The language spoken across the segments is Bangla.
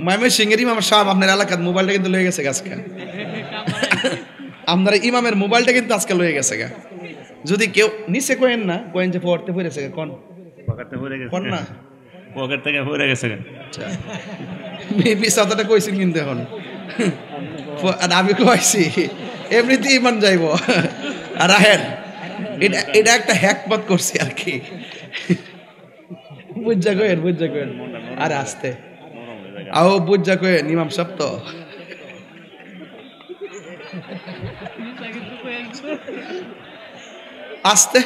ময়মনসিংহের ইমাম সাহেব আপনার এলাকার মোবাইলটা কিন্তু লয়ে গেছে আজকে। আপনার ইমামের মোবাইলটা কিন্তু আজকে লয়ে গেছে গা। যদি কেউ নিচে কয়েন না, কয়েন যে পড়তে পড়েছে কোন পকেটে পড়ে গেছে কোন না, পকেট থেকে পড়ে গেছে। আচ্ছা বিশ কথাটা কইছেন কিন্তু এখন আর আমি কইছি এমনিতে ইমান যাইব। আর রাহেন এটা একটা হ্যাকমত করছি আর কি, বুঝা কয়েন আর আসতে আও বুঝা কয়েন ইমাম সাহেব তো আসতে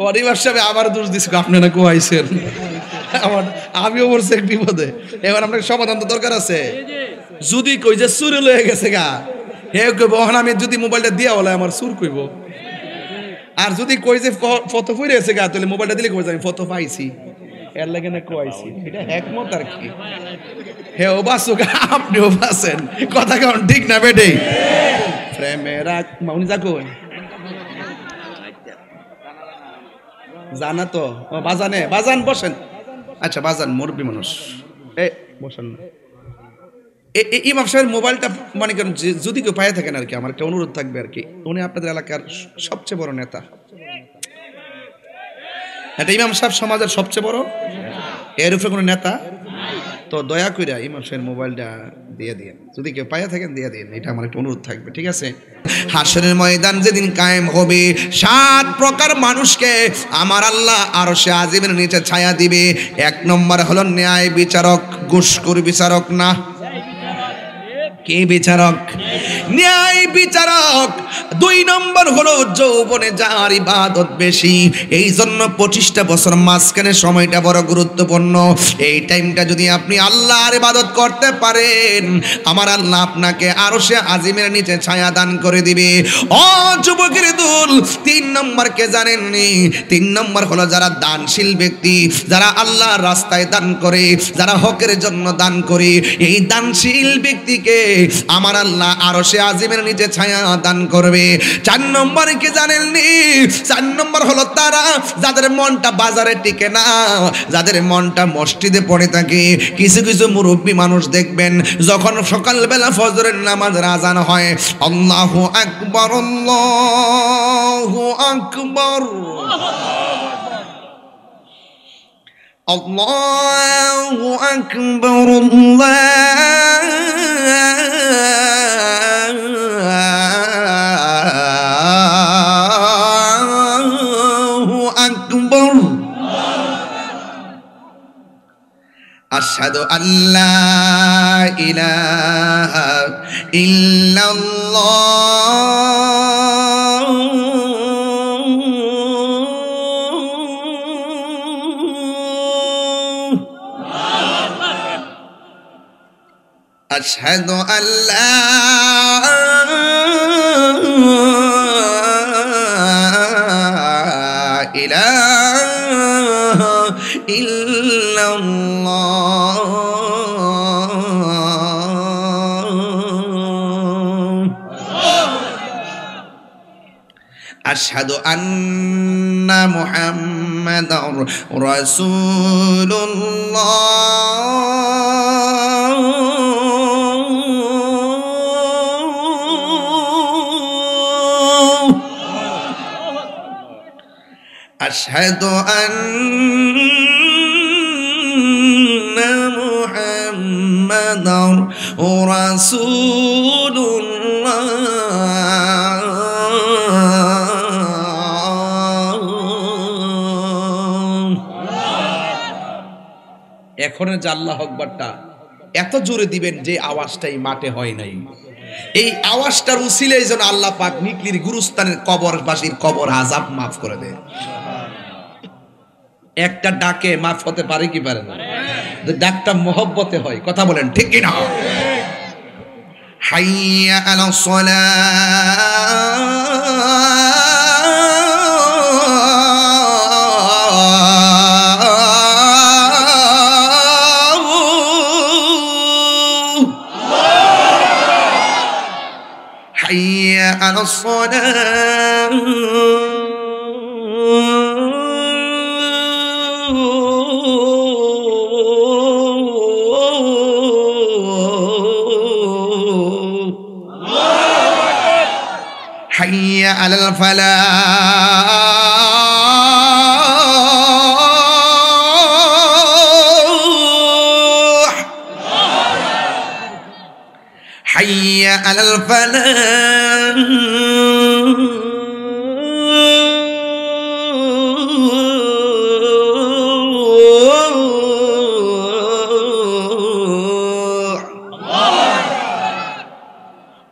অনিবার সাহেব আবার দোষ দিচ্ছি আপনারা কোয়াইছেন আমার, আমিও বলছি এক বিপদে। এবার আপনাকে সমাধান তো দরকার আছে। যদি কই যে চুরি লয়ে গেছে গা, হে কইব আমি যদি মোবাইলটা দিয়া হলে আমার চুর কইব। আর যদি কই যে ফটো ফুরে গেছে গা, তাহলে মোবাইলটা দিলে কই আমি ফটো পাইছি, এর লাগে না কোয়াইছি। এটা একমত আর কি। হে ও বাসুক আপনিও বাসেন, কথা কেমন ঠিক না বেটে? প্রেমেরা মাউনি যা কই জানা তো বাজানে, বাজান বসেন। আচ্ছা বাজান মুরব্বী মানুষ, এ বসেন না। ইমাম সাহেবের মোবাইলটা মানে কেন যদি কেউ পায়ে থাকেন আর কি, আমার একটা অনুরোধ থাকবে আর কি। উনি আপনাদের এলাকার সবচেয়ে বড় নেতা, এটা ইমাম সাহেব সমাজের সবচেয়ে বড়, এর উপরে কোনো নেতা। তো দয়া করে ইমাম সাহেবের মোবাইলটা দিয়ে দিন, যদি কেউ পায়ে থাকেন দিয়ে দিন, এটা আমার একটা অনুরোধ থাকবে, ঠিক আছে? হাসরের ময়দান যেদিন কায়েম হবে, 7 প্রকার মানুষকে আমার আল্লাহ আরশে আজিমের নিচে ছায়া দিবে। 1 নম্বর হলো ন্যায় বিচারক, ঘুষখোর বিচারক না, কে বিচারক? ন্যায় বিচারক। 2 নম্বর হলো যৌবনে যার ইবাদত বেশি, এই জন্য 25টা বছর মাঝখানে সময়টা বড় গুরুত্বপূর্ণ। এই টাইমটা যদি আপনি আল্লাহর ইবাদত করতে পারেন, আমার আল্লাহ আপনাকে আরশে আজিমের নিচে ছায়া দান করে দিবে। ও যুবকের দল, 3 নম্বর কে জানেননি? 3 নম্বর হলো যারা দানশীল ব্যক্তি, যারা আল্লাহর রাস্তায় দান করে, যারা হকের জন্য দান করে, এই দানশীল ব্যক্তিকে আমার আল্লাহ আরশে আজিমের নিচে ছায়া দান করবে। 4 নম্বর কে জানেননি? 4 নম্বর হলো তারা যাদের মনটা বাজারে টিকে না, যাদের মনটা মসজিদে পড়ে থাকে। কিছু কিছু মুরব্বী মানুষ দেখবেন, যখন সকালবেলা ফজরের নামাজের আজান হয়, আল্লাহু আকবার আল্লাহু আকবার আল্লাহু আকবার আল্লাহু আকবার আশহাদু আল্লা ইলাহা ইল্লাল্লাহ আশহাদু আল্লা ইলাহা ইল্লাল্লাহ আশহাদু আন্না মুহাম্মাদার রাসূলুল্লাহ আশহাদু আন্না মুহাম্মাদার রাসূলুল্লাহ। এখনের যে আল্লাহু আকবারটা এত জোরে দিবেন যে আওয়াজটাই মাঠে হয় নাই, এই আওয়াজটার উসিলায় যেন আল্লাহ পাক নিকলির গুরুস্থানের কবরবাসীর কবর আযাব মাফ করে দেয়। একটা ডাকে মাফ হতে পারে কি পারে না? ডাকটা মহব্বতে হয়, কথা বলেন ঠিক কি না? হাইয়া আলাস সালাহ, হাইয়া আলাস সালাহ। আলাল ফালাহ হাইয়া আলাল ফালাহ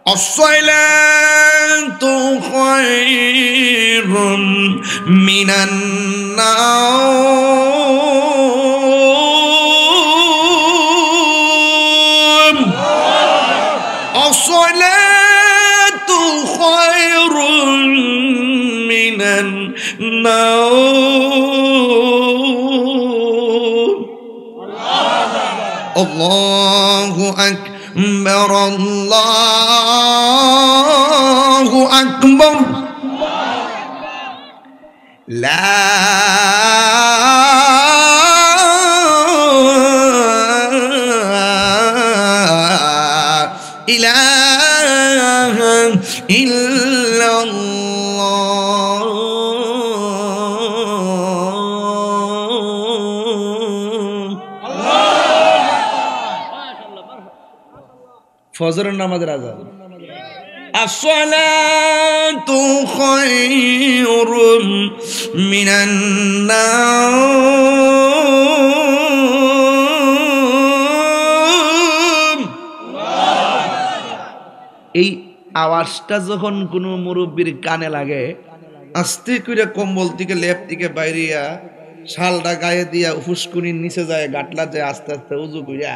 الصلاة خير من النوم الصلاة خير من النوم الله أكبر الله أكبر لا إله إلا الله ফজরের নামাজের আযান আসসালাতু খায়রুম মিনান নাওম এই আওয়াজটা যখন কোনো মুরব্বির কানে লাগে আস্তে করে কম্বল থেকে লেপ থেকে বাইরিয়া শালটা গায়ে দিয়া ফুসকুনির নিচে যায় গাটলা যায় আস্তে আস্তে উজু কইরা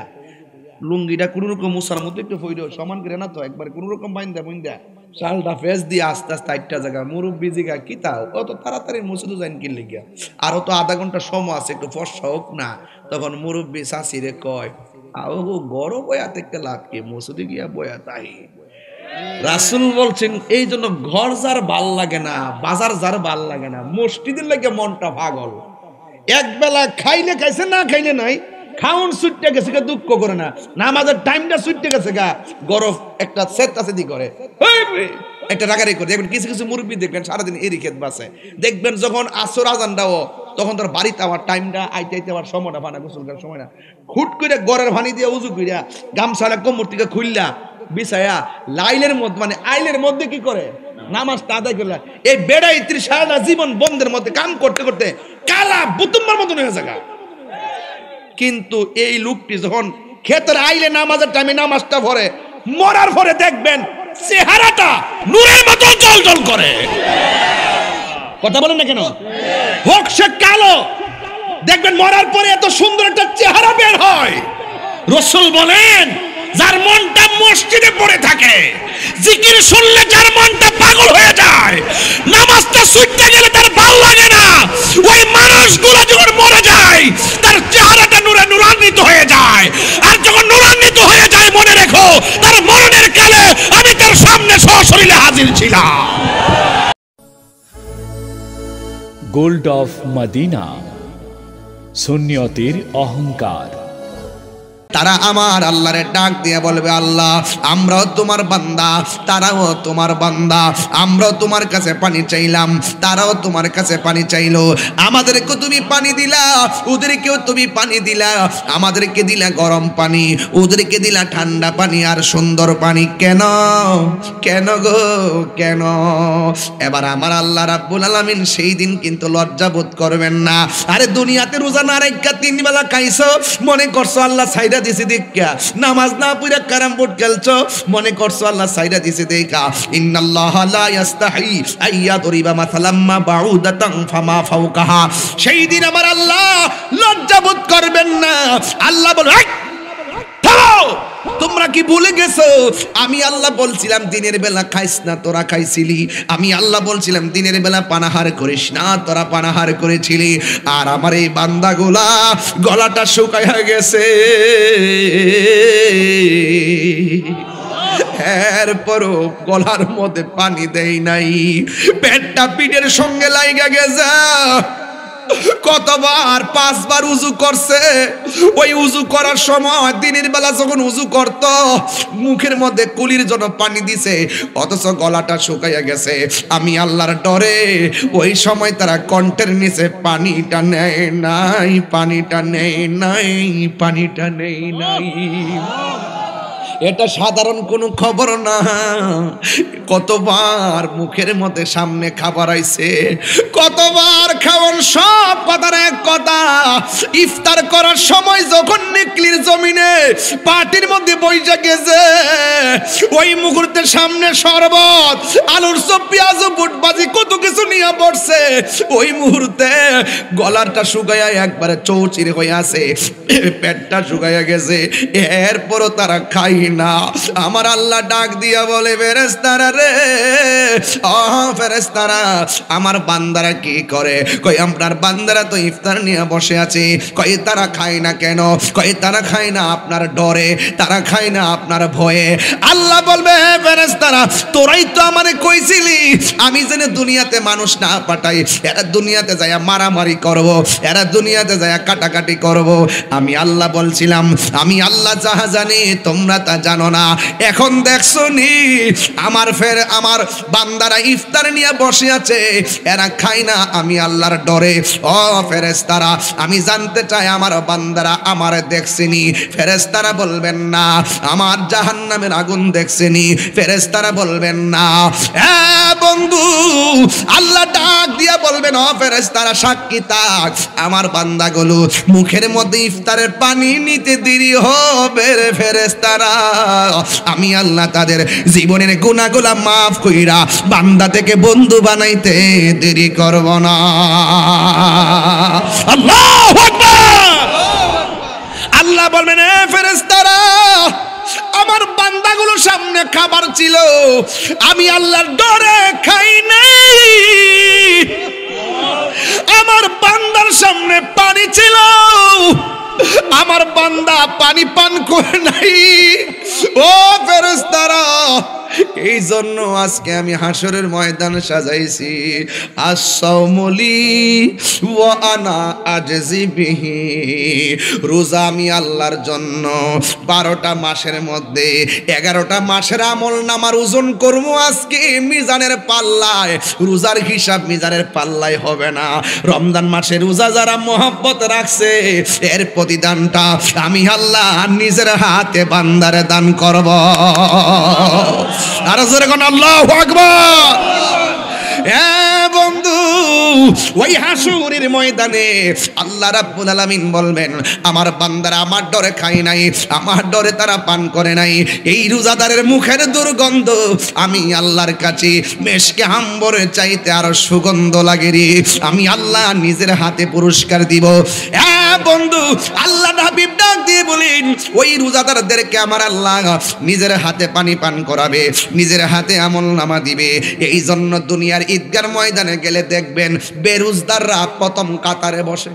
লুঙ্গিটা কোন রকম মুসার মধ্যে একটু ফইরো সমান করে না তো একবার কোন রকম বাইন্দা বুইন্দা শালটা ফেস দিয়ে আস্তে আস্তে আটটা জায়গা মুরব্বি জিগা কি তাও অত তাড়াতাড়ি মুসুদু যাইন কি লিগা আরো তো আধা ঘন্টা সময় আছে একটু ফর্সা হোক না তখন মুরব্বি শাশিরে কয় আও গরম বয়া থেকে লাভ কি মুসুদি গিয়া বয়া তাই রাসূল বলছেন এই জন্য ঘর যার ভাল লাগে না বাজার যার ভাল লাগে না মসজিদের লাগে মনটা পাগল এক বেলা খাইলে খাইছে না খাইলে নাই খাউন ছুটতে গেছে গা দুঃখ করে না নামাজের টাইমটা ছুটতে গেছে গা গরফ একটা সেতাসেদি করে একটা রাগারি করে দেখবেন কিছু কিছু মুরব্বি দেখবেন সারাদিন এরি খেত বাসে দেখবেন যখন আসর আজান দাও তখন তার বাড়িতে আমার টাইমটা আইতে আইতে আমার সময়টা ভানা গোসল করার সময় না খুট করে গড়ের ভানি দিয়ে উজু কইরা গামছালা কোমর থেকে খুললা বিছায়া লাইলের মধ্যে মানে আইলের মধ্যে কি করে নামাজটা আদায় করলা এই বেড়াই সারাটা জীবন বন্ধের মধ্যে কাম করতে করতে কালা বুতুম্বার মতন হয়ে যায় কিন্তু এই লোকটি যখন ক্ষেতের আইলে নামাজের টাইমে নামাজটা পড়ে মরার পরে দেখবেন চেহারাটা নূরের মতো জ্বলজ্বল করে কথা বলেন না কেন হোক সে কালো দেখবেন মরার পরে এত সুন্দর একটা চেহারা বের হয় রাসূল বলেন যার মনটা মসজিদে পড়ে থাকে জিকির শুনলে যার মনটা পাগল হয়ে যায় নামাজটা ছুটতে গেলে তার ভালো লাগে না ওই মানুষগুলো যখন মরে যায় তার চেহারাটা নূরে নূরান্বিত হয়ে যায় আর যখন নূরান্বিত হয়ে যায় মনে রেখো তার মরণের কালে আমি তার সামনে সশরীরে হাজির ছিলাম গোল্ড অফ মদিনা সুন্নিয়তের অহংকার তারা আমার আল্লাহরে ডাক দিয়ে বলবে আল্লাহ আমরাও তোমার বান্দা তারাও তোমার বান্দা আমরাও তোমার কাছে পানি চাইলাম তারাও তোমার কাছে পানি চাইলো আমাদেরকে তুমি পানি দিলা ওদেরকেও তুমি পানি দিলা আমাদেরকে দিলা গরম পানি ওদেরকে দিলা ঠান্ডা পানি আর সুন্দর পানি কেন কেন গো কেন এবার আমার আল্লাহ রাব্বুল আলামিন সেই দিন কিন্তু লজ্জা বোধ করবেন না আরে দুনিয়াতে রোজা না রাখা 3 বেলা খাইছো মনে করছো আল্লাহ সাইডা দিছে দেখা নামাজ না পড়ে ক্যারাম বোর্ড খেলছো মনে করছো আল্লাহ সাইডা দিছে দেখা ইন্নাল্লাহা লা ইস্তাহি আইয়াদরিবা মাসালাম মা বাউদাতান ফামা ফাওকাহা সেই দিন আমার আল্লাহ লজ্জা বোধ করবেন না আল্লাহ বলে থামো তোমরা কি ভুলে গেছো আমি আল্লাহ বলছিলাম দিনের বেলা খাইস না তোরা খাইছিলি আমি আল্লাহ বলছিলাম দিনের বেলা পানাহার করিস না তোরা পানাহার করেছিলি আর আমার এই বান্দাগুলা গলাটা শুকায়া গেছে এরপরও গলার মধ্যে পানি দেই নাই পেটটা পিঠের সঙ্গে লাইগা গেছে কতবার 5 বার উযু করছে। ওই উযু করার সময় দিনের বেলা যখন উযু করত মুখের মধ্যে কুলির জন্য পানি দিছে, অথচ গলাটা শুকাইয়া গেছে। আমি আল্লাহর ডরে ওই সময় তারা কণ্ঠের নিচে পানিটা নেয় নাই, পানিটা নেয় নাই, পানিটা নেয় নাই। এটা সাধারণ কোনো খবর না। কতবার মুখের মধ্যে সামনে খাবার আইছে, কতবার খাওয়ান, সব কথার এক কথা। ইফতার করার সময় যখন নিকলির জমিনে পাটির মধ্যে বইসা গেছে, ওই মুহূর্তে সামনে শরবত, আলুর চপ, পেঁয়াজ, বুট ভাজি, কত কিছু নিয়ে পড়ছে। ওই মুহূর্তে গলাটা শুকাইয়া একবারে চৌচির হয়ে আছে, পেটটা শুকাইয়া গেছে। এরপরও তারা খাই না। আমার আল্লাহ ডাক দিয়া বলে, ফেরেশতারা রে, ফেরেশতারা, আমার বান্দারা কি করে? কই আপনার বান্দারা তো ইফতার নিয়ে বসে আছে। কই তারা খায় না কেন? কই তারা খায় না আপনার ডরে, তারা খায় না আপনার ভয়ে। আল্লাহ বলবে, ফেরেশতারা, তোরাই তো আমারে কইছিলি আমি যেন দুনিয়াতে মানুষ না পাঠাই, এরা দুনিয়াতে যায় মারামারি করব, এরা দুনিয়াতে যায় কাটাকাটি করব। আমি আল্লাহ বলছিলাম, আমি আল্লাহ যাহা জানি তোমরা তা জানো না। এখন দেখছো নি আমার বান্দারা ইফতার নিয়ে বসে আছে, এরা খায় না আমি আল্লাহর ডরে। ও ফেরেশতারা, আমি জানতে চাই আমার বান্দারা আমার দেখছেনি? ফেরেশতারা বলবেন না। আমার জাহান্নামের আগুন দেখছেনি? ফেরেশতারা বলবেন না। বন্ধু, আল্লাহ ডাক দিয়া বলবেন, ও ফেরেশতারা সাক্ষী থাক, আমার বান্দাগুলো মুখের মধ্যে ইফতারের পানি নিতে দেরি হবে রে ফেরেশতারা। আমি আল্লাহ তাদের জীবনের গুনাহগুলো মাফ কইরা বান্দা থেকে বন্ধু বানাইতে দেরি করব না। আল্লাহু আকবার। আল্লাহ বলবেন, এ ফেরেশতারা, আমার বান্দাগুলো সামনে খাবার ছিল, আমি আল্লাহর ডরে খাই নাই। আমার বান্দার সামনে পানি ছিল, আমার বান্দা পানি পান করে নাই। ও ফেরেশতারা, এই জন্য আজকে আমি হাসরের ময়দান সাজাইছি। আস-সাওমুলি ওয়া আনা আজজি বিহি। রোজা আমি আল্লাহর জন্য 12টা মাসের মধ্যে 11টা মাসের আমল নামার ওজন করব আজকে মিজানের পাল্লায়। রোজার হিসাব মিজানের পাল্লায় হবে না। রমজান মাসে রোজা যারা মহব্বত রাখছে, এর প্রতিদানটা আমি আল্লাহ নিজের হাতে বান্দারে দান করব। আর জোরে কোন আল্লাহু আকবার। বন্ধু, ওই হাসুরের ময়দানে আল্লাহ রাব্বুল আলামিন বলবেন, আমার বান্দারা আমার ডরে খায় নাই, আমার ডরে তারা পান করে নাই। এই রোজাদারের মুখের দুর্গন্ধ আমি আল্লাহর কাছে মেশকে আম্বরের চাইতে আরো সুগন্ধ লাগে রে। আমি আল্লাহ নিজের হাতে পুরস্কার দিব। বন্ধু, আল্লাহ হাবিব ডাক দিয়ে বলেন, ওই রোজাদারদেরকে আমার আল্লাহ নিজের হাতে পানি পান করাবে, নিজের হাতে আমলনামা দিবে। এই জন্য দুনিয়ার ঈদগার ময়দানে গেলে দেখবেন বেরোজদাররা প্রথম কাতারে বসে।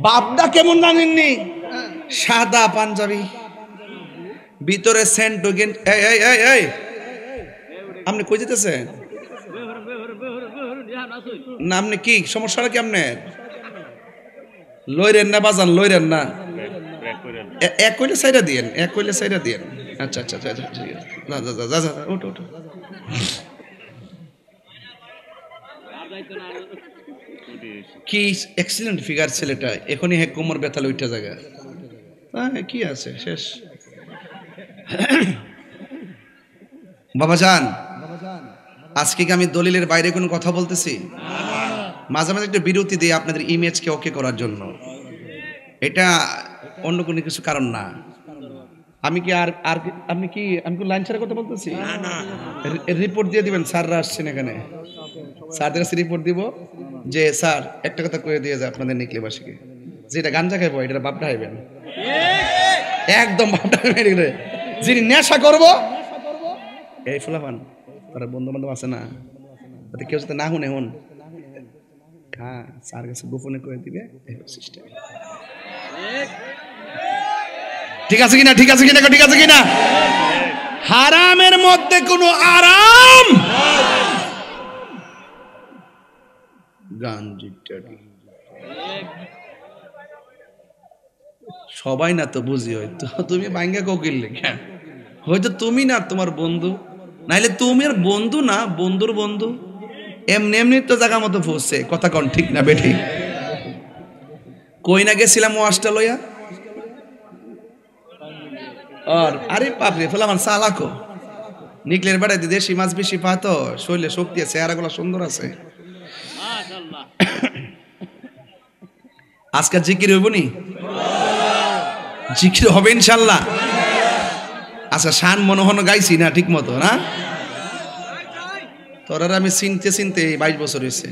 বাপদা কেমন জানেননি? সাদা পাঞ্জাবি, ভিতরে সেন্ট ঢুকেন। আপনি কই যেতেছেন না? আপনি কি সমস্যাটা কি আপনার? লইরেন না বাজান, লইরেন না। এক কইলে সাইডা দিয়েন, এক কইলে সাইডা দিয়েন। আচ্ছা আচ্ছা আচ্ছা, যা যা, ওঠো ওঠো। কি এক্সিলেন্ট ফিগার ছেলেটা, এখনই হে কোমর ব্যথা লইটা জায়গা। কি আছে শেষ। বাবাজান, আজকে কি আমি দলিলের বাইরে কোনো কথা বলতেছি? মাঝে মাঝে একটা বিরতি দিয়ে আপনাদের ইমেজকে ওকে করার জন্য। এটা অন্য কোনো কিছু কারণ না। আমি কি আর আপনি কি আমি কি লাইন ছাড়া কথা বলতেছি? রিপোর্ট দিয়ে দিবেন, স্যাররা আসছেন এখানে, স্যারদের কাছে রিপোর্ট দিব যে স্যার একটা কথা কয়ে দিয়ে যায় আপনাদের নিকলিবাসীকে, যেটা গাঞ্জা খাইবো এটা বাপটা খাইবেন, একদম বাপটা খাইবেন। যিনি নেশা করবো এই ফুলাফান তারা বন্ধু বান্ধব আছে না, তাতে কেউ সাথে না শুনে হন, হ্যাঁ স্যার কাছে গোপনে করে দিবে। সিস্টেম ঠিক আছে কিনা, ঠিক আছে কিনা, ঠিক আছে কিনা? হারামের মধ্যে কোনো আরাম সবাই না তো বুঝি, হয়তো তুমি ভাঙ্গা কোকিল লেখা, হয়তো তুমি না তোমার বন্ধু, নাইলে তুমি আর বন্ধু না বন্ধুর বন্ধু, এমনি এমনি তো জায়গা মতো পৌঁছছে। কথা কন ঠিক না বেঠি? কই না গেছিলাম ওয়াশটা লইয়া, আর আরে বাপরে ফেলা আমার সালাকো নিকলের বেড়াইতে দেশি মাছ বেশি পাতো, শরীরে শক্তি আছে, চেহারাগুলো সুন্দর আছে। আজকে জিকির হইব নি? জিকির হবে ইনশাল্লাহ। আচ্ছা, শান মনোহন গাইছি না ঠিক মতো না? তোরা আমি চিনতে চিনতে 22 বছর হয়েছে।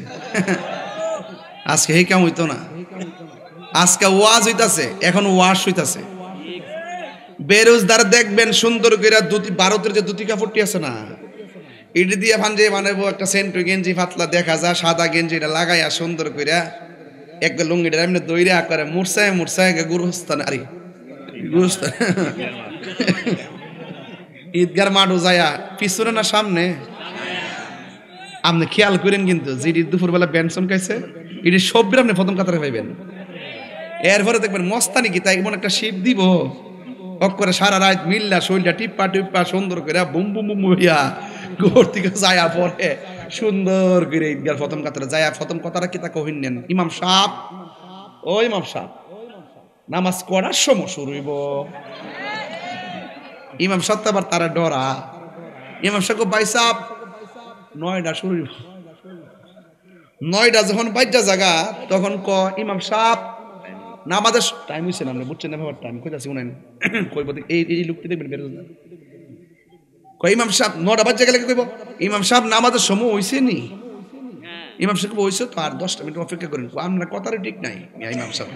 আজকে হে কেমন হইতো না, আজকে ওয়াজ হইতাছে, এখন ওয়াশ হইতাছে। বেরোজদার দেখবেন সুন্দর করে ভারতের যে দুটি কাপড়টি আছে না, এটি দিয়ে ভাঞ্জে বানাবো একটা সেন্টু গেঞ্জি পাতলা দেখা যায়, সাদা গেঞ্জি এটা লাগাইয়া সুন্দর করে একটা লুঙ্গিটা এমনি দইরা করে মুরসায় মুরসায় গুরুস্থান, আরে গুরুস্থান ঈদগার মাঠও যায়া পিছনে না সামনে, আপনি খেয়াল করেন কিন্তু যেটি দুপুরবেলা বেনসন খাইছে এটি সববির আপনি প্রথম কাতারে পাইবেন। এরপরে দেখবেন মস্তানি কি তাই এমন একটা শিব দিব করে সারা রাত মিল্লা শরীরটা টিপ্পা টিপ্পা সুন্দর করে বুম বুম বুম হইয়া ঘর থেকে যায়া পরে সুন্দর করে ঈদগার প্রথম কাতারে যায়া প্রথম কথাটা কি তা কহিন নেন, ইমাম সাহেব ও ইমাম সাহেব নামাজ পড়ার সময় শুরু হইব। ইমাম সাহেব আবার তারা ডরা, ইমাম সাহেব ভাই সাহেব 9টা শুরু হইব। 9টা যখন বাইজা জায়গা তখন ক ইমাম সাহেব নামাজের টাইম হইছে না, বুঝছেন না ব্যাপারটা, আমি কইতাছি উনাই কইব এই লোকটি দেখবেন বেরোজগার কই ইমাম সাহেব 9টা বাজে গেলে কইব ইমাম সাহেব নামাজের সময় হইছে নি? ইমাম সাহেব হইছে তো, আর 10টা মিনিট অপেক্ষা করেন। আপনার কথারই ঠিক নাই ইমাম সাহেব,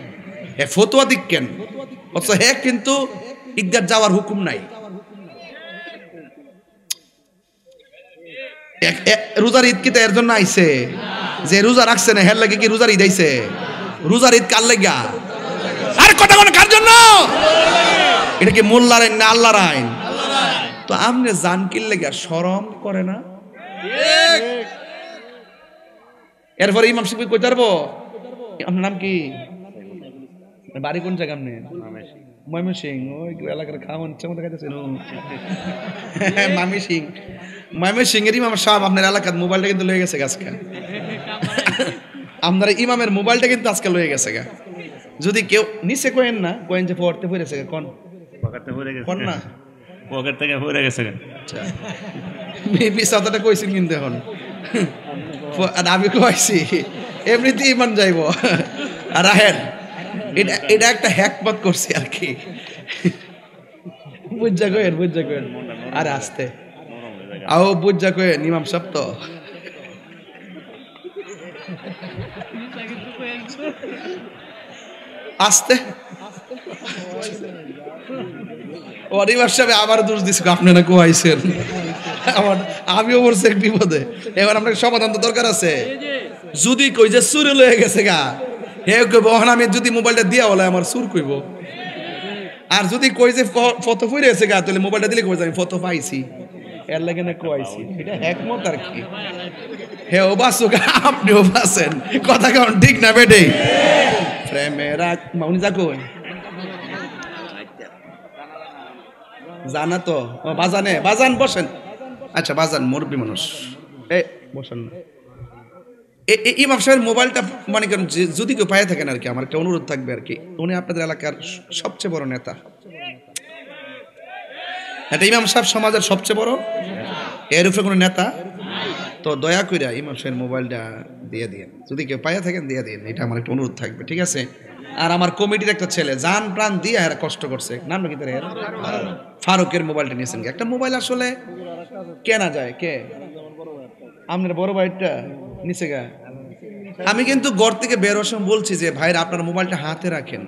এ ফতোয়া দিক কেন? অথচ হে কিন্তু ঈদগাহ যাওয়ার হুকুম নাই। রোজার ঈদ কি এর জন্য আইছে যে রোজা রাখছে না, হের লাগে কি রোজার ঈদ আইছে? রোজার ঈদ কার লাগা? আর কথা কোন কার জন্য? এটা কি মোল্লার আইন না আল্লাহর আইন? তো আমনে জান কি লাগা শরম করে না? এরপরে ইমাম সাহেব কই পারবো আপনার নাম কি, বাড়ি কোন জায়গা? আপনি ময়মনসিং, ওই এলাকার খাওয়ান ইচ্ছা মতো খাইতেছেন ময়মনসিং। ময়মনসিং এর ইমাম সাহেব আপনার এলাকার মোবাইলটা কিন্তু লয়ে গেছে আজকে, আপনার ইমামের মোবাইলটা কিন্তু আজকে লয়ে গেছে গা। যদি কেউ নিচে কয়েন না কয়েন যে পড়তে পড়েছে কোন পকেটে পড়ে গেছে কোন না, পকেট থেকে পড়ে গেছে। আচ্ছা মেবি সাদাটা কইছেন কিন্তু এখন আর আমি কইছি এমনিতে ইমান যাইব। আর আহেন এটা একটা হ্যাকমত করছি আর কি, বুঝা কয়েন বুঝা কয়েন, আরে আস্তে আও বুঝা কয়েন ইমাম সাহেব তো আস্তে ইমাম সাহেব আবার দোষ দিচ্ছে আপনারা কোয়াইছেন, আমিও বলছি এক বিপদে। এবার আপনাকে সমাধান তো দরকার আছে। যদি কই যে চুরি লয়ে গেছে গা, হে কইব আমি যদি মোবাইলটা দিয়া হলে আমার চুর কইব। আর যদি কই যে ফটো ফুরে গেছে গা, তাহলে মোবাইলটা দিলে কই যে আমি ফটো পাইছি, এর লাগে না কোয়াইছি। এটা একমত আর কি। হে ও বাসুক আপনিও বাসেন, কথা কেমন ঠিক না বেটে? প্রেমেরা মাউনি যা কই জানা তো বাজানে, বাজান বসেন। আচ্ছা বাজান মুরব্বী মানুষ, এ বসেন না। ইমাম সাহেবের মোবাইলটা মানে কেন যদি কেউ পায়ে থাকেন আর কি, আমার একটা অনুরোধ থাকবে আর কি, উনি আপনাদের এলাকার সবচেয়ে বড় নেতা। এটা ইমাম সাহেব সমাজের সবচেয়ে বড়, এর উপরে কোনো নেতা। তো দয়া করে ইমাম সাহেবের মোবাইলটা দিয়ে দিন, যদি কেউ পায়ে থাকেন দিয়ে দিন, এটা আমার একটা অনুরোধ থাকবে, ঠিক আছে? আর আমার কমিটির একটা ছেলে জান প্রাণ দিয়ে এরা কষ্ট করছে, নাম নাকি তার ফারুকের মোবাইলটা নিয়েছেন। একটা মোবাইল আসলে কেনা যায় কে? আপনার বড় ভাইটা নিচে গা। আমি কিন্তু ঘর থেকে বেরোর সময় বলছি যে ভাইরা আপনার মোবাইলটা হাতে রাখেন,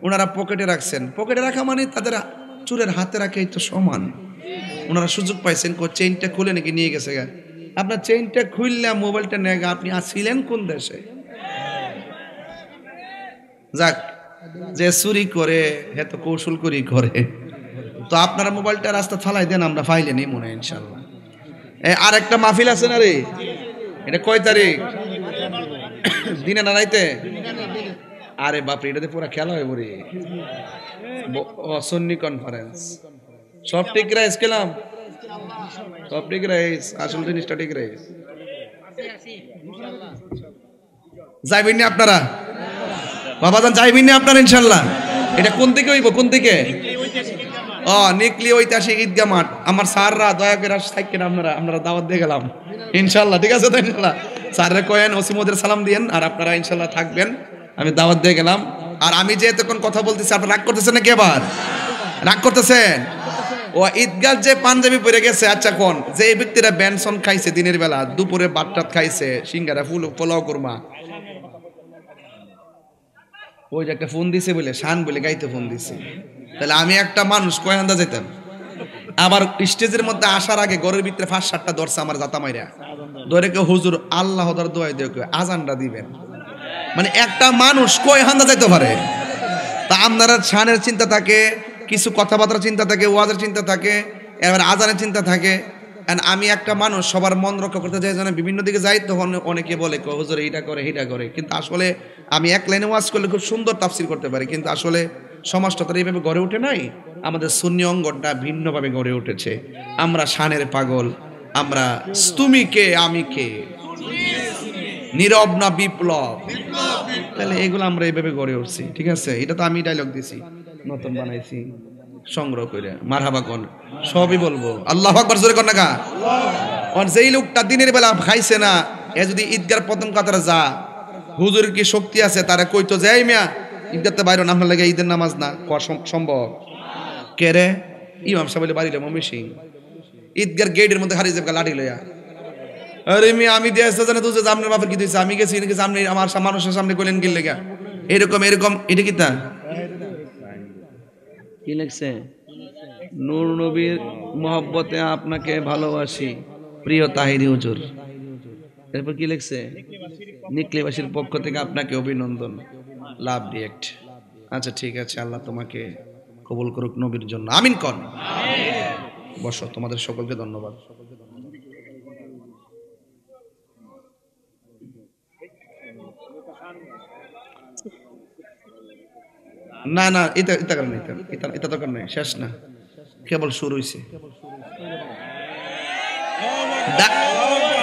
ওনারা পকেটে রাখছেন। পকেটে রাখা মানে তাদের চুরের হাতে রাখে তো সমান। ওনারা সুযোগ পাইছেন, চেইনটা খুলে নাকি নিয়ে গেছে গা। আপনার চেইনটা খুললে মোবাইলটা নেগা, আপনি আসছিলেন কোন দেশে? যাক যে চুরি করে হে তো কৌশল করি করে। তো আপনারা মোবাইলটা রাস্তা ফালাই দেন, আমরা ফাইলে নেই মনে হয় ইনশাল্লাহ। আর একটা মাহফিল আছে না রে, এটা কয় তারিখ? দিনে না রাইতে? আরে বাপরে, এটাতে পুরা খেলা হয় বরে। সন্নি কনফারেন্স সব ঠিক রাইস গেলাম, সব ঠিক রাইস, আসল জিনিসটা ঠিক রাইস। যাইবেন না আপনারা বাবাজান, যাইবেন না আপনারা ইনশাল্লাহ? এটা কোন দিকে হইব, কোন দিকে? নিকলি ঐতিহাসিক ঈদগাহ মাঠ। আমার স্যাররা দয়া করে থাকেন, আপনারা দাওয়াত দিয়ে গেলাম ইনশাল্লাহ, ঠিক আছে তো? ইনশাল্লাহ স্যাররা কয়েন ওসিমদের সালাম দিয়েন, আর আপনারা ইনশাল্লাহ থাকবেন, আমি দাওয়াত দিয়ে গেলাম। আর আমি যে এতক্ষণ কথা বলতেছি, আপনারা রাগ করতেছেন নাকি? আবার রাগ করতেছেন? ও ঈদগাহ যে পাঞ্জাবি পরে গেছে, আচ্ছা কোন যে ব্যক্তিরা বেনসন খাইছে দিনের বেলা, দুপুরে বাট্টাত খাইছে, সিঙ্গারা পোলাও কুরমা, ওই যে একটা ফোন দিছে বলে শান বলে গাইতে ফোন দিছে, তাহলে আমি একটা মানুষ কয় আন্দা যেতাম। আবার স্টেজের মধ্যে আসার আগে ঘরের ভিতরে 5-7টা ধরছে আমার জাতা মাইরা, ধরে কেউ হুজুর আল্লাহ হদার দোয়াই দিয়ে কেউ আজানটা দিবেন। মানে একটা মানুষ কয় হান্দা যাইতে পারে? তা আপনারা শানের চিন্তা থাকে, কিছু কথাবার্তার চিন্তা থাকে, ওয়াজের চিন্তা থাকে, এবার আজানের চিন্তা থাকে। আমি একটা মানুষ সবার মন রক্ষা করতে চাই, যেন বিভিন্ন দিকে যাই, তখন অনেকে বলে হুজুর এইটা করে এইটা করে, কিন্তু আসলে আমি এক লাইনে ওয়াজ করলে খুব সুন্দর তাফসির করতে পারি, কিন্তু আসলে সমাজটা তো এইভাবে গড়ে ওঠে নাই। আমাদের সুন্নি অঙ্গনটা ভিন্নভাবে গড়ে উঠেছে। আমরা শানের পাগল, আমরা তুমি কে আমি কে, নীরব না বিপ্লব, তাহলে এগুলো আমরা এইভাবে গড়ে উঠছি, ঠিক আছে? এটা তো আমি ডায়লগ দিছি, নতুন বানাইছি সংগ্রহ করে, মারহাবা কোন সবই বলবো। আল্লাহু আকবার জোরে কোন না কা? আর যেই লোকটা দিনের বেলা খাইছে না, এ যদি ঈদগার প্রথম কাতারে যা, হুজুরের কি শক্তি আছে তারা কইতো যে এই মিয়া ঈদগাতে বাইরে নাম লাগে, ঈদের নামাজ না সম্ভব? কে রে? ইমাম সাহেব বাড়ি মমি সিং ঈদগার গেটের মধ্যে হারিয়ে যাবে লাঠি লইয়া। আরে মিয়া আমি দিয়েছে জানে তুই যে আপনার বাপের কি দিয়েছে, আমি গেছি নাকি সামনে আমার মানুষের সামনে কইলেন কি লেগা এরকম এরকম, এটা কি তা কি লেখছে? নূর নবীর মহব্বতে আপনাকে ভালোবাসি প্রিয় তাহিরি হুজুর। এরপর কি লেখছে? নিকলিবাসীর পক্ষ থেকে আপনাকে অভিনন্দন, লাভ রিয়েক্ট। আচ্ছা ঠিক আছে, আল্লাহ তোমাকে কবুল করুক নবীর জন্য, আমিন কন। বসো, তোমাদের সকলকে ধন্যবাদ। না না, এটা এটা কারণ এটা দরকার নেই, শেষ না, কেবল শুরু হয়েছে।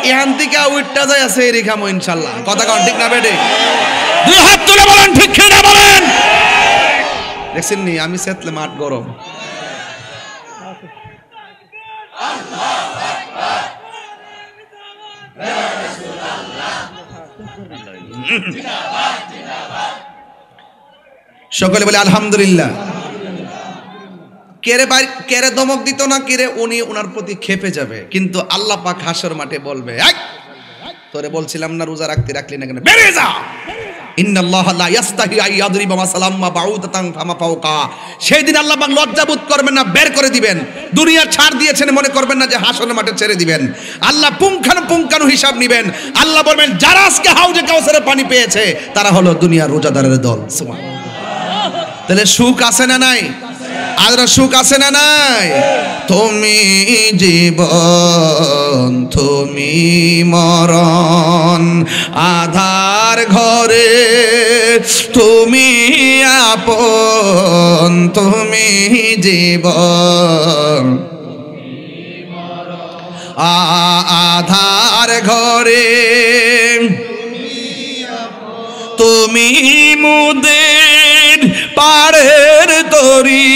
এখান থেকে উইটটা যায় আছে এই রেখামো ইনশাল্লাহ, কথা কন ঠিক না বেটে? দুই হাত তুলে বলেন ঠিক না বলেন। দেখছেন নি আমি সেতলে মাঠ গরম। সকলে বলে আলহামদুলিল্লাহ। কেরে দমক দিত না, কেরে উনি ওনার প্রতি খেপে যাবে, কিন্তু আল্লাহ পাক হাসর মাঠে বলবে তোরে বলছিলাম না রোজা রাখলি না কেন, বেরিয়ে যা। ইন্নাল্লাহা লা ইয়াস্তাহি আন ইয়াদরিবা মাসালাম মা বাউদাতান ফামা ফাওকা। সেই দিন আল্লাহ পাক লজ্জাবোধ করবেন না, বের করে দিবেন। দুনিয়া ছাড় দিয়েছেন মনে করবেন না যে হাসরের মাঠে ছেড়ে দিবেন। আল্লাহ পুঙ্খানু হিসাব নেবেন। আল্লাহ বলবেন যারা আজকে হাউজে কাউসারের পানি পেয়েছে তারা হলো দুনিয়ার রোজাদারের দল। সুবহানাল্লাহ। তাহলে সুখ আছে না নাই? আর সুখ আছে না নাই? তুমি জীবন তুমি মরণ, আধার ঘরে তুমি আপন, তুমি জীবন আধার ঘরে তুমি মুদের পাড়ের তরি,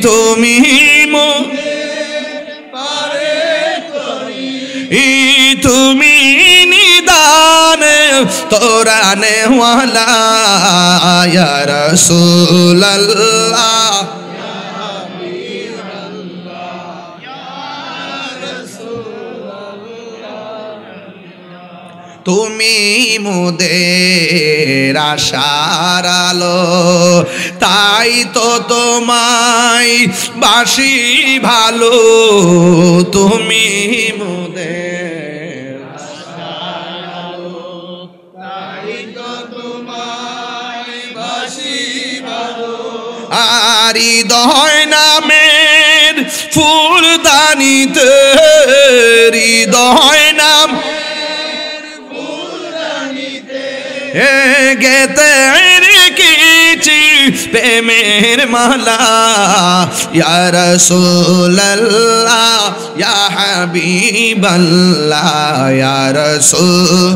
তুমি তুমি নিদানে তোরানে ওয়ালা ইয়া রাসূলুল্লাহ। তুমি মোদের আশার আলো, তাই তো তোমায় বাসি ভালো, তুমি মোদের আশার আলো, তাই তো তোমায় বাসি হৃদয় নামের ফুলদানিতে হৃদয় নাম গেতে রেখেছি প্রেমের মালা ইয়া রাসূলুল্লাহ ইয়া হাবিবাল্লাহ ইয়া রাসূল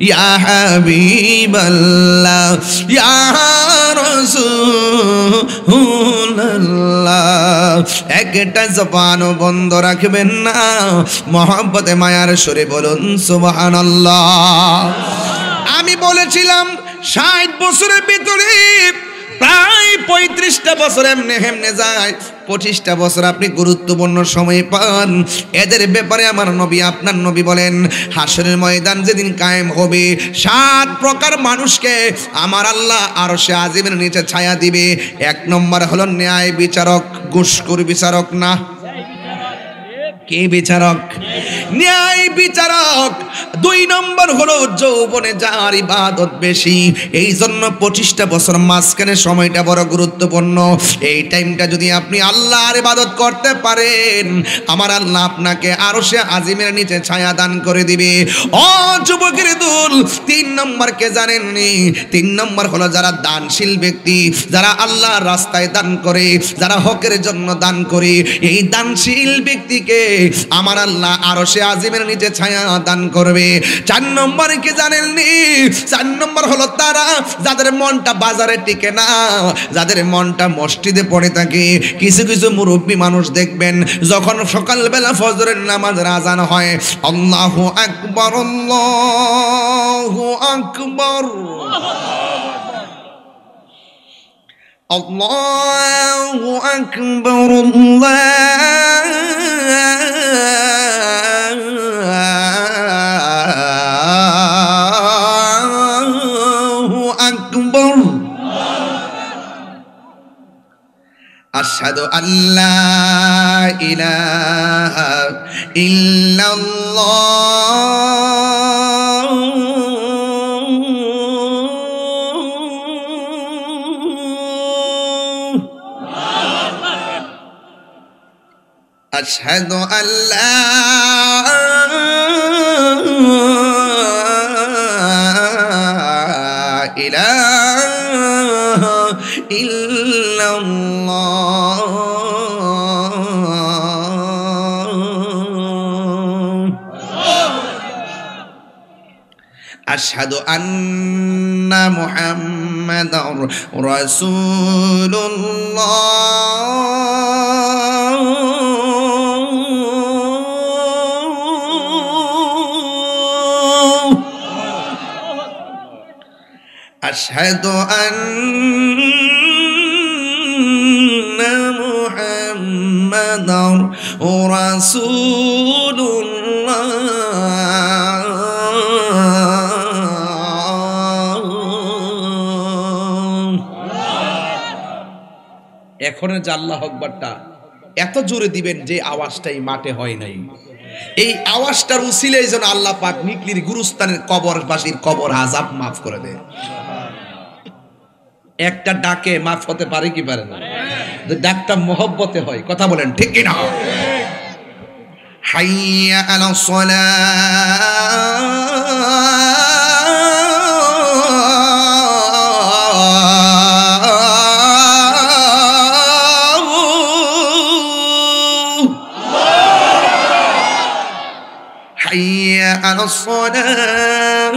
ইয়া হাবিবাল্লাহ ইয়া রাসূলুল্লাহ। একটা জবান বন্ধ রাখবেন না, মহব্বতে মায়ার সুরে বলুন সুবহানাল্লাহ। আমি বলেছিলাম 60 বছরের ভিতরে প্রায় 35টা বছর এমনে হেমনে যায়, 25টা বছর আপনি গুরুত্বপূর্ণ সময় পান। এদের ব্যাপারে আমার নবী আপনার নবী বলেন, হাসরের ময়দান যেদিন কায়েম হবে 7 প্রকার মানুষকে আমার আল্লাহ আরশে আজিমের নিচে ছায়া দিবে। 1 নম্বর হলো ন্যায় বিচারক, ঘুষখোর বিচারক না, কে বিচারক? ন্যায় বিচারক। 2 নম্বর হলো যৌবনে যার ইবাদত বেশি। এই জন্য 25টা বছর মাঝখানে সময়টা বড় গুরুত্বপূর্ণ। এই টাইমটা যদি আপনি আল্লাহর ইবাদত করতে পারেন, আমার আল্লাহ আপনাকে আরশে আজিমের নিচে ছায়া দান করে দিবে। ও যুবকের দল, 3 নম্বর কে জানেননি? 3 নম্বর হলো যারা দানশীল ব্যক্তি, যারা আল্লাহর রাস্তায় দান করে, যারা হকের জন্য দান করে। এই দানশীল ব্যক্তিকে আমার আল্লাহ আরশে আজিমের নিচে ছায়া দান করবে। 4 নম্বর কি জানেননি? 4 নম্বর হলো তারা যাদের মনটা বাজারে টিকে না, যাদের মনটা মসজিদে পড়ে থাকে। কিছু কিছু মুরব্বী মানুষ দেখবেন, যখন সকালবেলা ফজরের নামাজের আজান হয়, আল্লাহু আকবার আল্লাহু আকবার আল্লাহু আকবার আল্লাহু আকবার আশহাদু আল্লা ইলাহা ইল্লাল্লাহ আশহাদু আল্লা ইলাহা ইল্লাল্লাহ আশহাদু আন্না মুহাম্মাদার রাসূলুল্লাহ আশহাদু আন্না মুহাম্মাদার রাসূলুল্লাহ। এখন যে আল্লাহু আকবারটা এত জোরে দিবেন যে আওয়াজটা এই মাঠে হয় নাই, এই আওয়াজটার উসিলায় যেন আল্লাহ পাক নিকলির গুরুস্থানের কবরবাসীর কবর আযাব মাফ করে দেয়। একটা ডাকে মাফ হতে পারে কি পারে না? ডাকটা মহব্বতে হয়, কথা বলেন ঠিক কি না? হাইয়া আলাস সালাহ, হাইয়া আলাস সালাহ,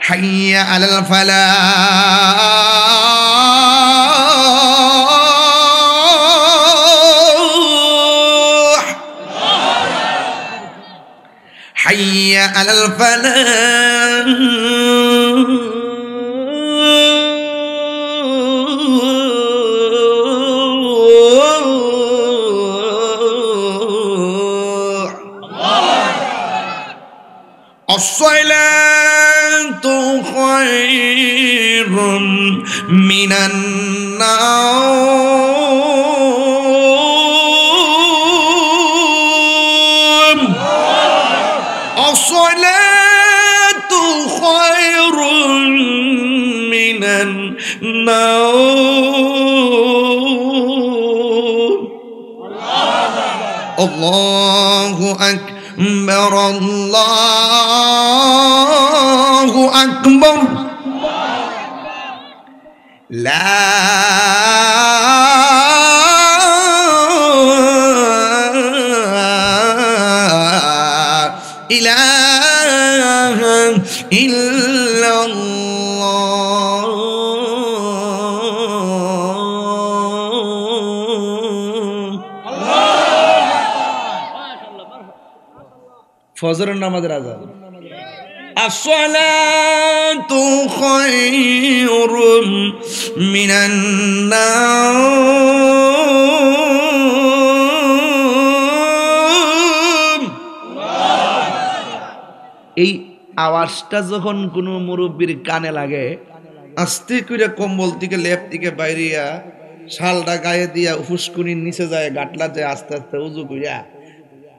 حي على الفلاح حي على الفلاح الصلاة خير من النوم الصلاة خير من النوم الله أكبر الله أكبر لا إله إلا الله ফজরের নামাজের আযান الصلاة خير من النوم এই আওয়াজটা যখন কোনো মুরব্বীর কানে লাগে আস্তে করে কম্বল থেকে লেপ থেকে বাইরিয়া শালটা গায়ে দিয়া ফুসকুনির নিচে যায় গাটলা যায় আস্তে আস্তে উজু কইরা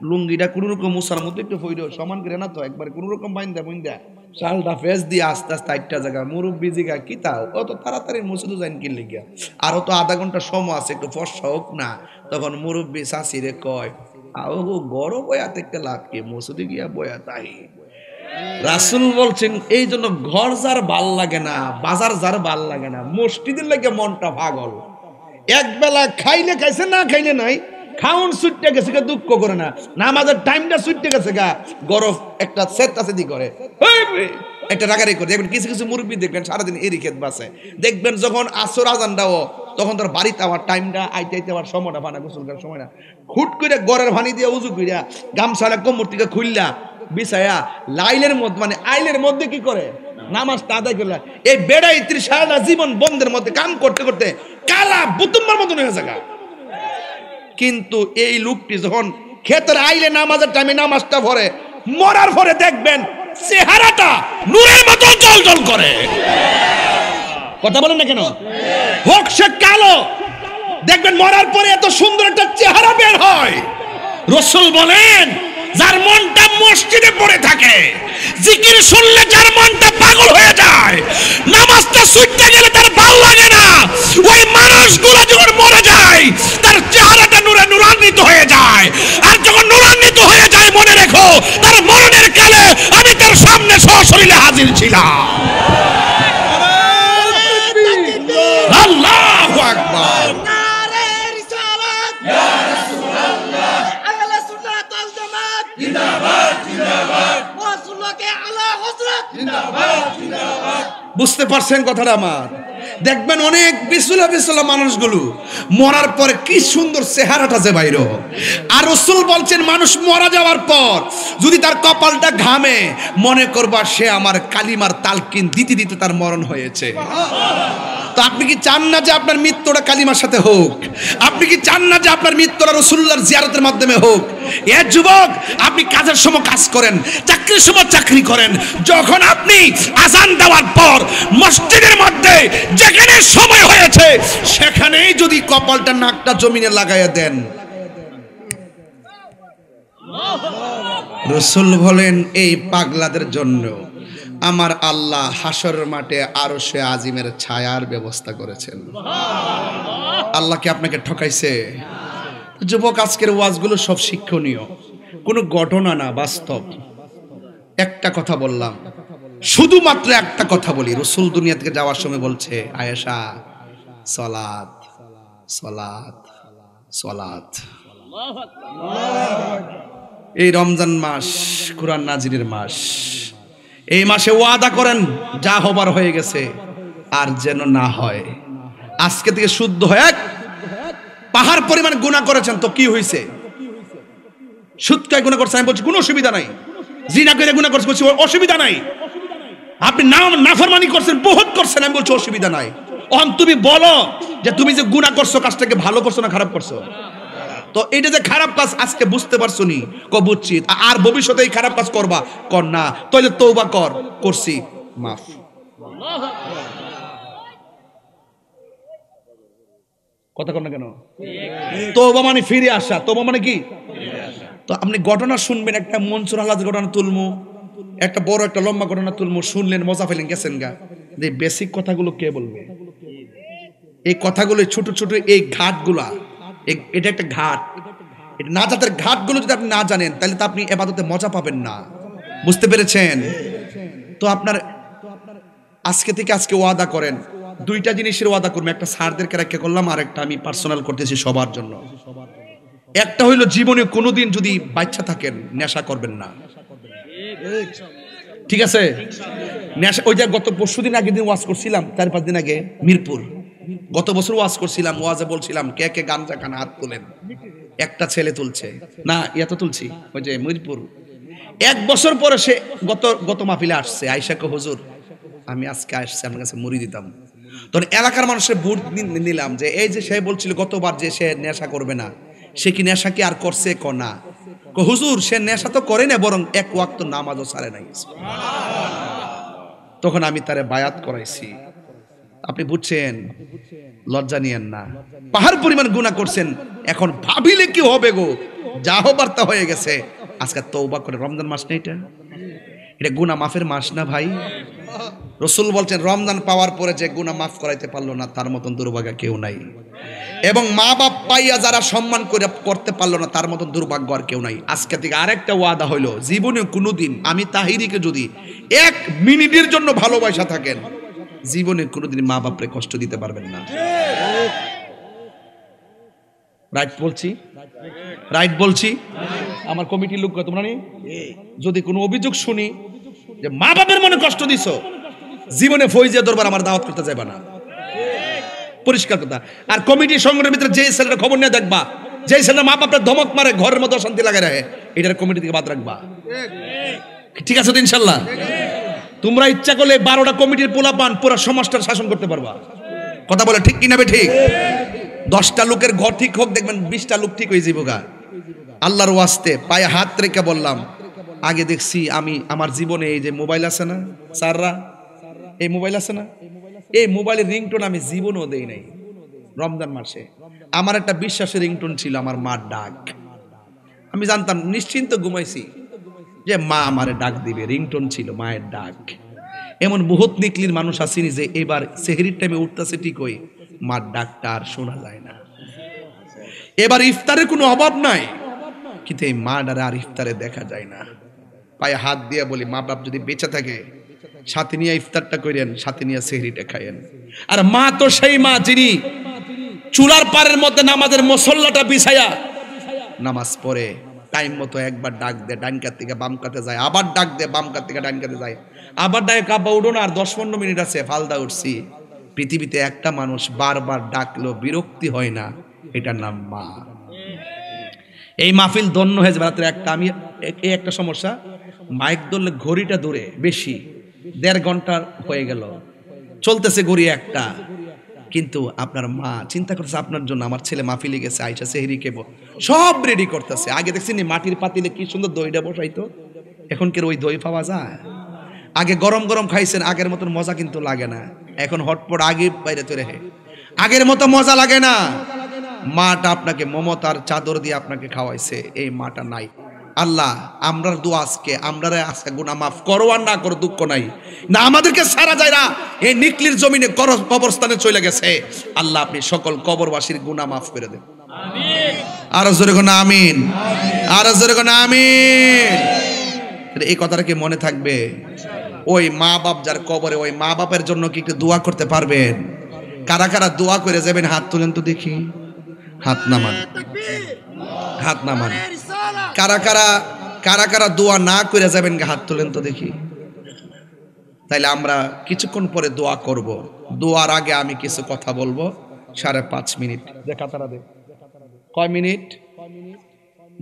লুঙ্গিটা কোন রকম মুসার মধ্যে একটু ফইরো সমান করে না তো একবার কোন রকম বাইন্দা বইন্দা শালটা ফেস দিয়ে আস্তে আস্তে একটা জায়গা মুরব্বী জিগা কি তাও অত তাড়াতাড়ি মসজিদে যাইন কি লিগা আরো তো আধা ঘন্টা সময় আছে একটু ফর্সা হোক না তখন মুরব্বী শাশিরে কয় আও গরো বয়া থেকে লাভ কি মসজিদে গিয়া বয়া তাই রাসূল বলছেন এই জন্য ঘর যার ভাল লাগে না বাজার যার ভাল লাগে না মসজিদের লাগে মনটা পাগল এক বেলা খাইলে খাইছে না খাইলে নাই খাউন ছুটতে গেছে গা দুঃখ করে না নামাজের টাইমটা ছুটতে গেছে গা গরফ একটা সেট আছে দি করে একটা রাগারি করে দেখবেন কিছু কিছু মুরব্বী দেখবেন সারাদিন এরই ক্ষেত বাসে দেখবেন যখন আসর আজান দাও তখন তার বাড়িতে আমার টাইমটা আইতে আইতে আমার সময়টা ভানা গোসল করার সময় না হুট করে গড়ের ভানি দিয়ে উজু কইরা গামছালা কোমর থেকে খুললা বিছায়া লাইলের মধ্যে মানে আইলের মধ্যে কি করে নামাজটা আদায় করলা এই বেড়াই সারাটা জীবন বন্ধের মধ্যে কাম করতে করতে কালা বুতুম্বার মতন হয়ে যাগা কিন্তু এই লোকটি যখন ক্ষেতের আইলে নামাজের টাইমে নামাজটা পড়ে মরার পরে দেখবেন চেহারাটা নূরের মতো জ্বলজ্বল করে কথা বলেন না কেন হোক সে কালো দেখবেন মরার পরে এত সুন্দর একটা চেহারা বের হয় রাসূল বলেন যার মনটা মসজিদে পড়ে থাকে জিকির শুনলে যার মনটা পাগল হয়ে যায় নামাজটা ছুটতে গেলে তার ভালো লাগে না ওই মানুষগুলো যখন মরে যায় তার চেহারাটা নূরে নূরান্বিত হয়ে যায় আর যখন নূরান্বিত হয়ে যায় মনে রেখো তার মরণের কালে আমি তার সামনে সশরীরে হাজির ছিলাম আল্লাহু আকবার নারে রিসালাত ইয়া রাসূলুল্লাহ আহলে সুন্নাত ওয়াল জামাত জিন্দাবাদ জিন্দাবাদ রাসূলকে আলা হযরত জিন্দাবাদ জিন্দাবাদ বুঝতে পারছেন কথাটা আমার দেখবেন অনেক বিসুলা বিসুলা মানুষগুলো মরার পরে কি সুন্দর চেহারাটা যে বাইরো আর রাসূল বলছেন মানুষ মারা যাওয়ার পর যদি তার কপালটা ঘামে মনে করবা সে আমার কালিমার তালকিন দিতে দিতে তার মরণ হয়েছে তো আপনি কি চান না যে আপনার মৃত্যুটা কালিমার সাথে হোক আপনি কি চান না যে আপনার মৃত্যুটা রাসূলুল্লাহর জিয়ারতের মাধ্যমে হোক এ যুবক আপনি কাজের সময় কাজ করেন চাকরির সময় চাকরি করেন যখন আপনি আযান দেওয়ার পর মসজিদের মধ্যে যেখানে সময় হয়েছে সেখানেই যদি কপালটা নাকটা জমিনে লাগাইয়া দেন রাসূল বলেন এই পাগলাদের জন্য আমার আল্লাহ হাসরের মাঠে আরশে আজিমের ছায়ার ব্যবস্থা করেছেন আল্লাহ কি আপনাকে ঠকাইছে যুবক আজকের ওয়াজগুলো সব শিক্ষণীয় কোনো ঘটনা না বাস্তব একটা কথা বললাম শুধুমাত্র একটা কথা বলি রাসূল দুনিয়া থেকে যাওয়ার সময় বলছে আয়েশা সালাত সালাত সালাত এই রমজান মাস কুরআন নাজিরের মাস এই মাসে ওয়াদা করেন যা হবার হয়ে গেছে আর যেন না হয় আজকে থেকে শুদ্ধ হয়ে পাহাড় পরিমাণ গুনাহ করেছেন তো কি হয়েছে সুদ খায় গুনাহ করছেন আমি বলছি কোনো অসুবিধা নাই জিনা করে গুনাহ করছেন বলছি অসুবিধা নাই আপনি নাফরমানি করছেন বহুত করছেন আমি বলছি অসুবিধা নাই তুমি বলো যে তুমি যে গুনাহ করছো কাজটাকে ভালো করছো না খারাপ করছো তো এটা যে খারাপ কাজ আজকে বুঝতে পারছো নি বুঝছি আর ভবিষ্যতে এই খারাপ কাজ করবা কর না তাহলে তওবা কর করছি মাফ কথা কর না কেন তওবা মানে ফিরে আসা তওবা মানে কি তো আপনি ঘটনা শুনবেন একটা মনসুর আল্লাহর ঘটনা তুলমু একটা বড় একটা লম্বা ঘটনা তুলমু, শুনলেন, মজা পেলেন, গেছেন গা। যে বেসিক কথাগুলো কে বলবে? এই কথাগুলো ছোট ছোট এই ঘাটগুলা, এটা একটা ঘাট। এটা নাজাতের ঘাটগুলো যদি আপনি না জানেন তাহলে তো আপনি ইবাদতে মজা পাবেন না। বুঝতে পেরেছেন? তো আপনার আজকে থেকে আজকে ওয়াদা করেন, দুইটা জিনিসের ওয়াদা করবেন। একটা স্যারদেরকে রেখে করলাম, আর একটা আমি পার্সোনাল করতেছি সবার জন্য। একটা হইলো জীবনে কোনোদিন যদি বাচ্চা থাকেন নেশা করবেন না। ঠিক আছে? নেশা, ওই যে গত পরশুদিন আগের দিন ওয়াজ করছিলাম, 4-5 দিন আগে মিরপুর, গত বছর ওয়াজ করছিলাম, ওয়াজে বলছিলাম কে কে গাঞ্জা খান হাত তোলেন। একটা ছেলে তুলছে না, তো তুলছি, ওই যে মিরপুর। 1 বছর পরে সে গত মাহফিলে আসছে, আয়েশাকে হুজুর আমি আজকে আসছি আপনার কাছে মুড়ি দিতাম। তখন এলাকার মানুষের ভোট নিলাম যে এই যে সে বলছিল গতবার যে সে নেশা করবে না, সে কি নেশা কি আর করছে? না। হুজুর সে নেশা তো করে না, বরং 1 ওয়াক্ত নামাজও ছাড়ে নাই। তখন আমি তারে বায়াত করাইছি। আপনি বুঝছেন? লজ্জা নিয়েন না। পাহাড় পরিমাণ গুনাহ করছেন, এখন ভাবিলে কি হবে গো? যা হবার তা হয়ে গেছে। আজকে তওবা করে, রমজান মাস না এটা গুনাহ মাফের মাস না ভাই? রাসূল বলছেন রমজান পাওয়ার পরে যে গুনাহ মাফ করাইতে পারলো না তার মতন দুর্ভাগা কেউ নাই। এবং মা বাপ পাইয়া যারা সম্মান করে করতে পারলো না তার মতন দুর্ভাগ্য আর কেউ নাই। আজকে থেকে আরেকটা ওয়াদা হইলো, জীবনে কোনোদিন আমি তাহিরিকে যদি 1 মিনিটের জন্য ভালোবাসা থাকেন, জীবনে কোনোদিন মা বাপরে কষ্ট দিতে পারবেন না। রাইট বলছি? রাইট বলছি? আমার কমিটির লোক তোমরা নি, যদি কোনো অভিযোগ শুনি যে মা বাপের মনে কষ্ট দিছো, জীবনে ফয়জিয়া দরবার আমার দাওয়াত করতে যাইবা না। পরিষ্কার কথা। আর কমিটির সংগঠনের ভিতরে যে ছেলেটা খবর নিয়ে দেখবা, যে ছেলেটা মা বাপের ধমক মারে, ঘরের মধ্যে অশান্তি লাগায় রাখে, এটার কমিটি থেকে বাদ রাখবা। ঠিক আছে তো ইনশাল্লাহ? তোমরা ইচ্ছা করলে 12টা কমিটির পোলা পান পুরো সমাজটার শাসন করতে পারবা। কথা বলে ঠিক কিনা? ঠিক। 10টা লোকের ঘর ঠিক হোক, দেখবেন 20টা লোক ঠিক হয়ে যাবো গা। আল্লাহর ওয়াস্তে পায়ে হাত রেখে বললাম, আগে দেখছি আমি আমার জীবনে এই যে মোবাইল আছে না স্যাররা, এই মোবাইল আছে না, এই মোবাইলের রিংটোন আমি জীবনেও দেই নাই। রমজান মাসে আমার একটা বিশ্বাসের রিংটোন ছিল আমার মার ডাক। আমি জানতাম, নিশ্চিন্ত ঘুমাইছি যে মা আমারে ডাক দিবে, রিংটোন ছিল মায়ের ডাক। এমন বহুত নিকলির মানুষ আসেনি যে এবার সেহরির টাইমে উঠতেছে ঠিক হই, মার ডাকটা আর শোনা যায় না। এবার ইফতারের কোনো অভাব নাই, কিন্তু এই মা ডারে আর ইফতারে দেখা যায় না। পায়ে হাত দিয়ে বলি, মা বাপ যদি বেঁচে থাকে সাথে নিয়ে ইফতারটা করেন, সাথে নিয়ে সেহরিটা খাইয়েন। আর মা তো সেই মা যিনি চুলার পাড়ের মধ্যে নামাজের মুসল্লাটা বিছায়া নামাজ পড়ে টাইম মতো একবার ডাক দে, ডান কাত থেকে বাম কাতে যায়, আবার ডাক দে, বাম কাত থেকে ডান কাতে যায়, আবার ডাকে কাব্বা উঠো না, আর 10-15 মিনিট আছে, ফালদা উঠছি। পৃথিবীতে একটা মানুষ বারবার ডাকলো বিরক্তি হয় না, এটার নাম মা। এই মাহফিল ধন্য হয়ে যাবে। রাত্রে আমি এই একটা সমস্যা, মাইক ধরলে ঘড়িটা দূরে বেশি, 1.5 ঘন্টা হয়ে গেল, চলতেছে ঘড়ি একটা, কিন্তু আপনার মা চিন্তা করতেছে আপনার জন্য। আমার ছেলে মাহফিলে গেছে, আইসা সেহরি খেবো, সব রেডি করতেছে। আগে দেখছি নি মাটির পাতিলে কি সুন্দর দইটা বসাইতো, এখন কি ওই দই পাওয়া যায়? আগে গরম গরম খাইছেন, আগের মতন মজা কিন্তু লাগে না। এখন হটপট আগে বাইরে তৈরি হয়, আগের মতো মজা লাগে না। মাটা আপনাকে মমতার চাদর দিয়ে আপনাকে খাওয়াইছে, এই মাটা নাই। আল্লাহ আমরার দোয়া আজকে, আমরা আজকে গুনাহ মাফ করো, আর না করো দুঃখ নাই না, আমাদেরকে সারা যায় না, এই নিকলির জমিনে কবরস্থানে চলে গেছে। আল্লাহ আপনি সকল কবরবাসীর গুনাহ মাফ করে দেন। আমিন। আর জোরে কোন আমিন, আর জোরে কোন আমিন। এই কথাটা কি মনে থাকবে? ওই মা বাপ যার কবরে, ওই মা বাপের জন্য কি একটু দোয়া করতে পারবেন? কারা কারা দোয়া করে যাবেন হাত তুলেন তো দেখি, হাত নামান, হাত নামান। কারা কারা দোয়া না করে যাবেন হাত তুলেন তো দেখি। তাইলে আমরা কিছুক্ষণ পরে দোয়া করব। দোয়ার আগে আমি কিছু কথা বলবো, 5.5 মিনিট। দেখা তারা দে কয় মিনিট,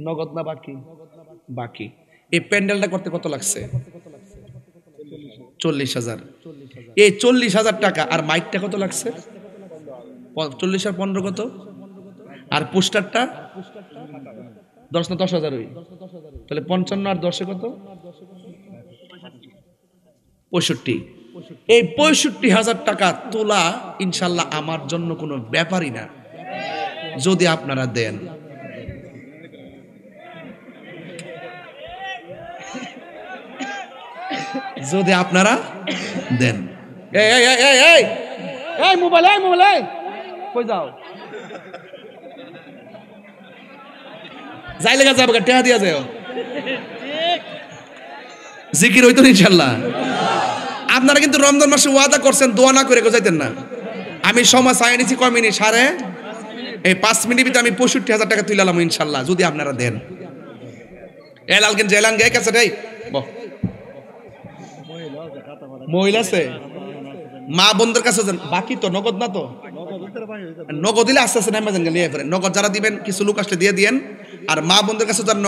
নগদ না বাকি? বাকি। এই প্যান্ডেলটা করতে কত লাগছে? 40,000। এই 40,000 টাকা আর মাইকটা কত লাগছে? 40 আর 15 কত? আর পোস্টারটা 10 না 10,000 হই, তাহলে 55 আর 10 কত? 65। এই 65,000 টাকা তোলা ইনশাল্লাহ আমার জন্য কোনো ব্যাপারই না, যদি আপনারা দেন। যদি আপনারা দেন। এই এই এই এই এই এই মোবাইল কই যাও, যাই লেগে যাবে, টেহা দিয়া যাও, জিকির হইতো ইনশাল্লাহ। আপনারা কিন্তু রমজান মাসে ওয়াদা করছেন দোয়া না করে যাইতেন না। আমি সময় চাই নিছি কয় মিনিট, 5 মিনিট ভিতরে আমি 65,000 টাকা তুলালাম ইনশাল্লাহ, যদি আপনারা দেন। এলাল কিন্তু এলান গে কাছে রে মহিলা আছে, মা বোনদের কাছে যান, বাকি তো নগদ না, তো নগদ দিলে আস্তে আস্তে নামা যান, নিয়ে ফেরেন। নগদ যারা দিবেন কিছু লোক আসলে দিয়ে দিয়েন, আর মা বোনদের কাছে যারা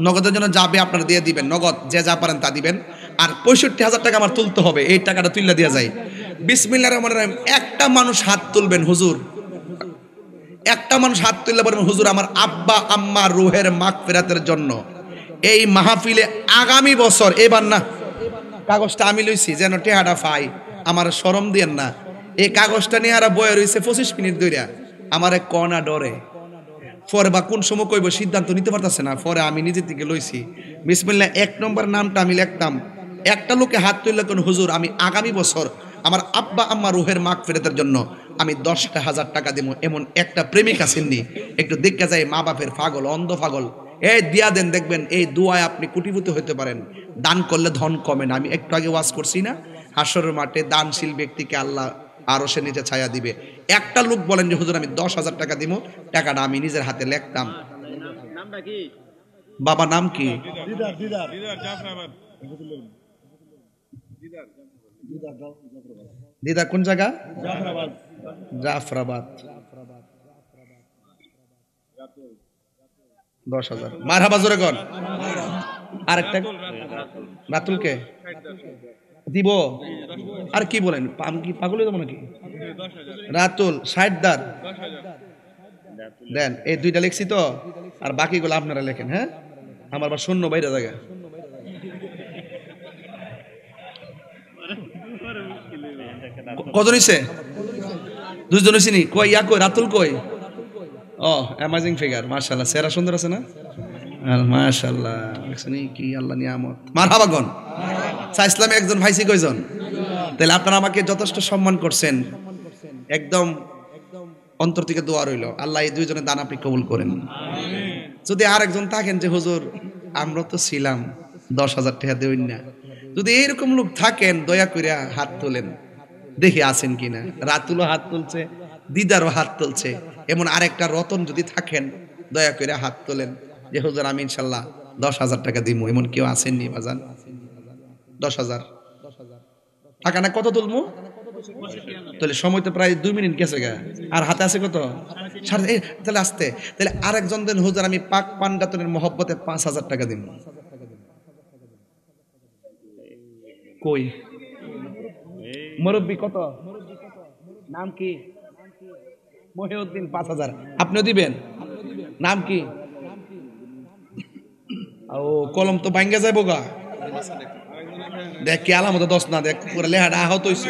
নগদের জন্য যাবে আপনারা দিয়ে দিবেন, নগদ যে যা পারেন তা দিবেন। আর 65,000 টাকা আমার তুলতে হবে, এই টাকাটা তুললে দেওয়া যায়। বিসমিল্লাহির রহমানির রহিম। একটা মানুষ হাত তুলবেন হুজুর, একটা মানুষ হাত তুললে বলবেন হুজুর আমার আব্বা আম্মা রুহের মাগফিরাতের জন্য এই মাহফিলে আগামী বছর, এবার না কাগজটা আমি লইছি যেন টেহাটা পাই, আমার শরম দিয়েন না। এই কাগজটা নিয়ে আর বয়ে রয়েছে 25 মিনিট ধরে, আমার কনা ডরে পরে বা কোন সময় কইব সিদ্ধান্ত নিতে পারতেছে না। পরে আমি নিজে থেকে লইছি বিসমিল্লাহ 1 নম্বর নামটা আমি লিখতাম। একটা লোকে হাত তুললে কোন হুজুর আমি আগামী বছর আমার আব্বা আম্মা রুহের মাগফিরাতের জন্য আমি 10,000 টাকা দিব, এমন একটা প্রেমিক আসেননি, একটু দেখতে যায় মা বাপের পাগল, অন্ধ পাগল, এই দিয়া দেন, দেখবেন এই দুয়ায় আপনি কোটিপতি হতে পারেন। দান করলে ধন কমে না। আমি একটু আগে ওয়াজ করছি না, হাসরের মাঠে দানশীল ব্যক্তিকে আল্লাহ আরো সে নিচে ছায়া দিবে। একটা লোক বলেন যে হুজুর আমি 10,000 টাকা দিব, টাকাটা আমি নিজের হাতে লিখতাম। বাবা নাম কি? দিদা কোন জায়গা? জাফরাবাদ। 10,000 মারহাবা জোরে কোন। আরেকটা রাতুলকে দিব। আর কি বলেন, আমি কি পাগল হয়ে যাবো নাকি? রাতুল 60 দার দেন, এই দুইটা লিখছি তো, আর বাকিগুলো আপনারা লেখেন। হ্যাঁ, আমার বা শূন্য বাইরে জায়গা। কজন হইছে? 2 জন হইছে নি? কই ইয়া কই রাতুল কই? ও অ্যামেজিং ফিগার, মাশাআল্লাহ, সেরা সুন্দর আছে না? আর মাশাআল্লাহ, দেখছেন কি আল্লাহ নিয়ামত। মারহাবা গন। ইসলামে একজন ভাইসি কয়জন? তাহলে আপনারা আমাকে যথেষ্ট সম্মান করছেন, একদম অন্তর থেকে দোয়া রইল, আল্লাহ এই 2 জনের দান আপনি কবুল করেন। যদি আর একজন থাকেন যে হুজুর আমরা তো ছিলাম 10,000 টাকা দেই না, যদি এইরকম লোক থাকেন দয়া করে হাত তোলেন, দেখি আছেন কিনা। রাতুলও হাত তুলছে, দিদারও হাত তুলছে, এমন আরেকটা রতন যদি থাকেন দয়া করে হাত তোলেন যে হুজুর আমি ইনশাল্লাহ 10,000 টাকা দিব, এমন কেউ আসেননি বাজান? 10,000 টাকা না কত তুলবো? তাহলে সময় তো প্রায় 2 মিনিট গেছে গা, আর হাতে আছে কত? তাহলে আসতে, তাহলে আরেকজন দেন হুজুর আমি পাক পান্ডাতনের মহব্বতে 5,000 টাকা দিব। কই মুরব্বি কত? নাম কি? মহিউদ্দিন 5,000। আপনিও দিবেন? নাম কি? ও কলম তো ভাঙ্গা যাইব গা, দেখ কি আলামত 10 না, দেখ পুরা লেখাটা আহত হইছে,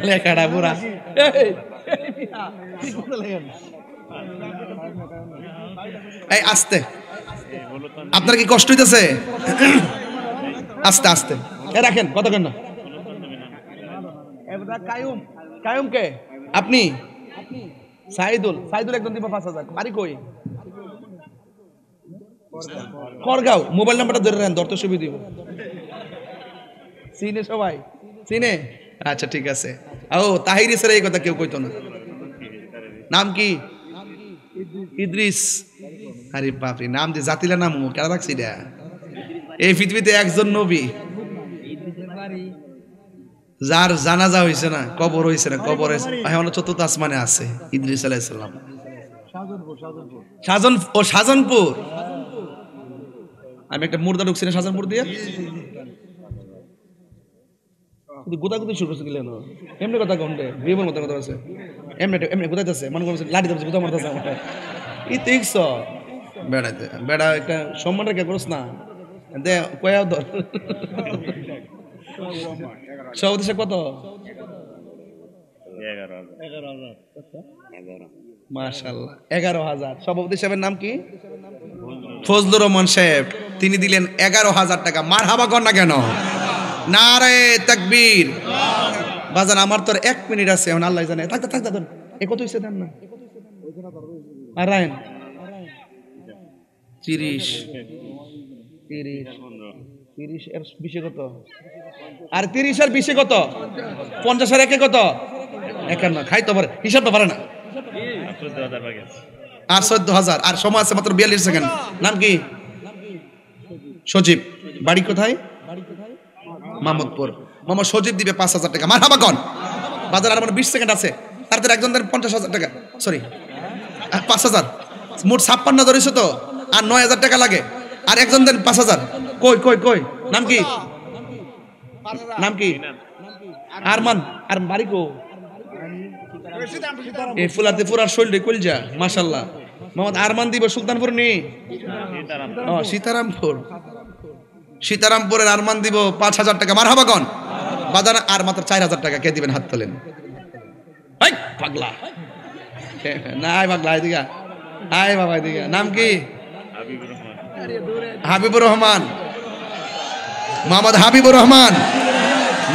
লেখাটা পুরা। এই আস্তে, আপনার কি কষ্ট হইতেছে? আস্তে আস্তে রাখেন, কত কেন? কায়ুম, কায়ুম কে? আপনি? সাইদুল, সাইদুল একদম দিব 5,000। বাড়ি কই? করগাঁও। মোবাইল নাম্বারটা ধরে রাখেন, ধরতে সুবিধা দিব। চিনে সবাই? চিনে? আচ্ছা ঠিক আছে। ও তাহির স্যার এই কথা কেউ কইতো না। নাম কি? ইদ্রিস। আরে বাপরে, নাম দিয়ে জাতিলা নাম কেন রাখছি এটা? এই পৃথিবীতে একজন নবী যার জানাজা হয়েছে না, কবর হয়েছে না, কবর এখন 4th আসমানে আছে, ইদ্রিস আলাইহিস সালাম। শাহজাহানপুর। আমি একটা মুর্দা ঢুকছি না শাহজাহানপুর দিয়ে, গুদাগুদি শুরু করছে দিলেন। এমনি কথা কম দে, বিয়ের মতো কথা আছে, এমনি এমনি গুদাইতেছে, মনে করছে লাঠি ধরছে, গুদা মারতেছে আমার। ই দেখছ বেড়াইতে, বেড়া একটা সম্মান রেখে করছ না, দে কয়া ধর। সভাপতি সাহেব কত? 11,000। মাশাআল্লাহ 11,000। সভাপতি সাহেবের নাম কি? ফজলুর রহমান সাহেব। তিনি দিলেন 11,000 টাকা। মারহাবা কর না কেন? নারে তাকবীর। বাজান আমার তো 1 মিনিট আছে, এখন আল্লাহ জানে। থাক এ কত হইছে দেন না। আর রায়ন 30 এর 20 কত? আর 30 আর 20 কত? 50 আর 1 কত? 51। খাইতে পারে, হিসাবটা পারে না। আর 14,000। আর সময় আছে মাত্র 42 সেকেন্ড। নাম কি? সজীব। বাড়ি কোথায়? মাহমুদপুর। মোহাম্মদ সজীব দিবে 5,000 টাকা। মারহাবা কোন? বাজার আর 20 সেকেন্ড আছে। তারপরে একজন দেন 50,000 টাকা, সরি 5,000। মোট 56 ধরেছো তো, আর 9,000 টাকা লাগে। আর একজন দেন 5,000। কই নাম কি? নাম কি? আরমান। আর বাড়ি কো? এই ফুলাতে পুরার শৈলী কলজা, মাশাআল্লাহ। মোহাম্মদ আরমান দিব সুলতানপুর নি, সীতারামপুরের আরমান দিব 5,000 টাকা। মারহাবা কোন? বাজার আর মাত্র 4,000 টাকা। কে দিবেন? হাত তোলেন। এই পাগলা নাই, পাগলা এদিকে আয় বাবা, এদিকে। নাম কি? হাবিবুর রহমান। মোহাম্মদ হাবিবুর রহমান।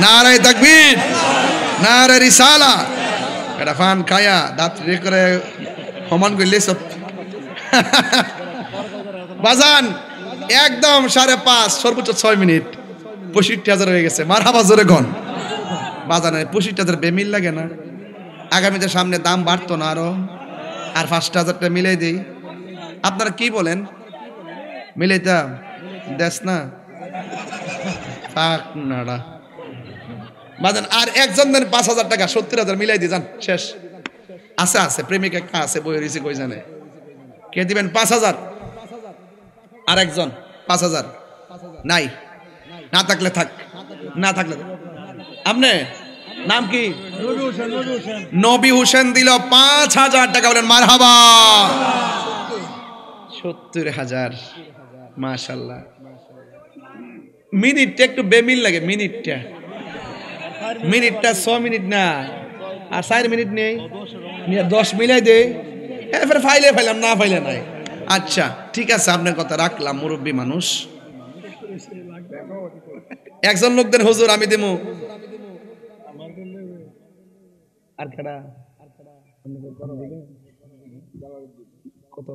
নারে তাকবীর, নারে রিসালা। এটা ফান খায়া দাঁত রে করে সমান করলে সব বাজান একদম 5:30, সর্বোচ্চ 6 মিনিট। 65,000 হয়ে গেছে। মারহাবা জোরে গন। বাজানের 65,000 বেমিল লাগে না? আগামীতে সামনে দাম বাড়তো না আরো? আর 5,000 টাকা মিলাই দেই। আপনারা কি বলেন? মিলাইতাম দেশ না থাক নাড়া। বাজান আর একজন দেন 5,000 টাকা। 70,000 মিলাই দিয়ে যান। শেষ। আছে প্রেমিক একটা আছে, বই রিসি কই জানে। কে দিবেন? 5,000। আর একজন 5,000 নাই। না থাকলে থাক, না থাকলে আপনি। নাম কি? নবী হোসেন দিল 5,000 টাকা। বলেন মারহাবা। 70,000। মাশাআল্লাহ। মিনিটটা একটু বেমিল লাগে। মিনিটটা 6 মিনিট না, আর 4 মিনিট নেই। 10 মিলাই দে। এরপর ফাইলাম, না ফাইলে নাই। আচ্ছা ঠিক আছে, আপনার কথা রাখলাম, মুরব্বী মানুষ। একজন লোক দেন হুজুর, আমি দেবো। আর কেডা? কত?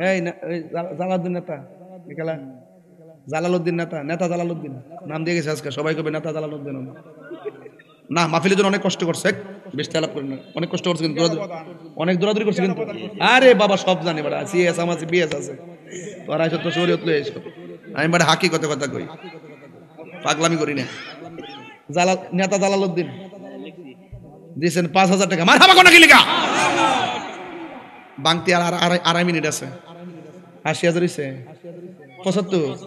এই জালালউদ্দিন নেতা, জালালউদ্দিন নেতা জালালউদ্দিন নাম দিয়ে গেছে আজকে। সবাই কবে নেতা জালালউদ্দিন না। মাহফিলের জন্য অনেক কষ্ট করছে, বেশ তেলাপ করেন না। অনেক কষ্ট করছে কিন্তু অনেক দৌড়াদৌড়ি করছে কিন্তু। আরে বাবা সব জানি, বাড়া সিএস আমার বিএস আছে। তোরা এসব তো শরীয়ত লয়ে এসো। আমি বাড়া হাকি কথা কই, পাগলামি করি না। নেতা জালালউদ্দিন দিয়েছেন 5,000 টাকা। মারহাবা কোন? কি লিখা? বাংতি আর 2.5 মিনিট আছে। 80,000 হইছে। 75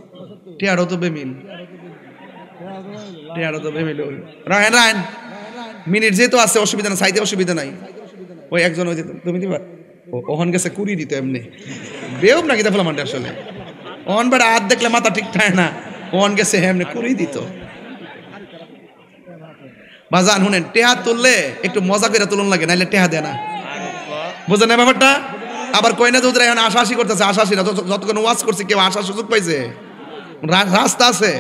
টিয়ারও তো বেমিল। রায়ন মিনিট যেহেতু আছে, অসুবিধা না, চাইতে অসুবিধা নাই। ওই একজন ওই তুমি দিবা ওহন গেছে 20 দিত এমনি বেউম নাকি দেখলাম মানে আসলে ওহন বেড়া হাত দেখলে মাথা ঠিক থাকে না। ওহন গেছে এমনি 20 দিত। বাজান শুনেন, টেহা তুললে একটু মজা করে তুলন লাগে, নাইলে টেহা দেয় না। বুঝেন না ব্যাপারটা? আবার কইনা দুধ এখন আশাশি করতেছে। আশাশি না, যতক্ষণ ওয়াজ করছে কেউ আসার সুযোগ পাইছে, রাস্তা আছে।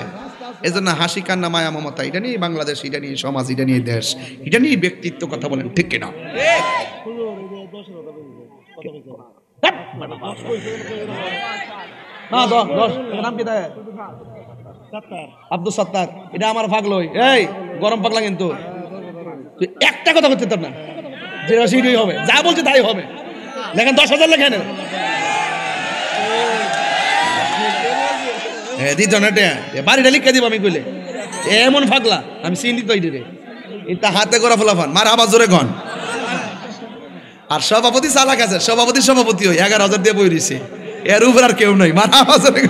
এই জন্য হাসি কান্না মায়া মমতা, এটা নিয়ে বাংলাদেশ, এটা নিয়ে সমাজ, এটা নিয়ে দেশ, এটা নিয়ে ব্যক্তিত্ব। কথা বলেন ঠিক কিনা? নাম কি? আব্দুল সত্তার। এটা আমার পাগলই। এই গরম পাগলা, কিন্তু তুই একটা কথা করতে না, যে সেটাই হবে, যা বলছে তাই হবে। লেখেন 10,000 লেখেন। বাড়িটা লিখে দিব আমি কইলে। এমন পাগলা আমি চিন্তিত। এটা হাতে করা ফলাফান। মার আবার জোরে গন। আর সভাপতি চালাক আছে, সভাপতি ওই 11,000 দিয়ে বই দিছে। এর উপর আর কেউ নাই। মার আবার জোরে।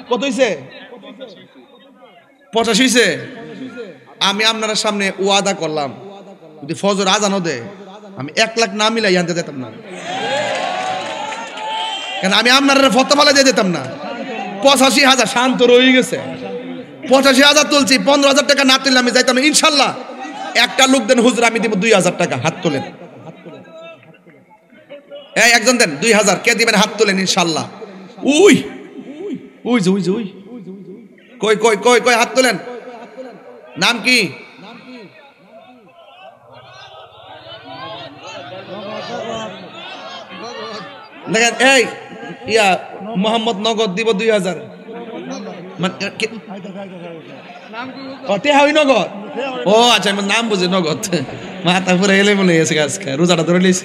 কত হইছে? 85 হইছে। আমি আপনার সামনে ওয়াদা করলাম, যদি ফজর আজানও দেয় আমি 1 লাখ না মিলাই আনতে যেতাম না। কেন আমি আপনার ফতোয়া দিয়ে যেতাম না। 85,000 শান্ত রয়ে গেছে। 85,000 তুলছি। 15,000 টাকা না তুললে আমি যাইতাম না ইনশাল্লাহ। একটা লোক দেন হুজুর, আমি দিব 2,000 টাকা। হাত তোলেন। এই একজন দেন 2,000। কে দিবেন? হাত তোলেন ইনশাল্লাহ। উই উই যে উই যে উই কই কই কই কই হাত তোলেন নাম কি দেখেন এই ইয়া মোহাম্মদ নগদ দিব 2000 নগদ ও আচ্ছা নাম বুঝে নগদ মাথা পুরো এলে মনে গেছে আজকে রোজাটা ধরে লিস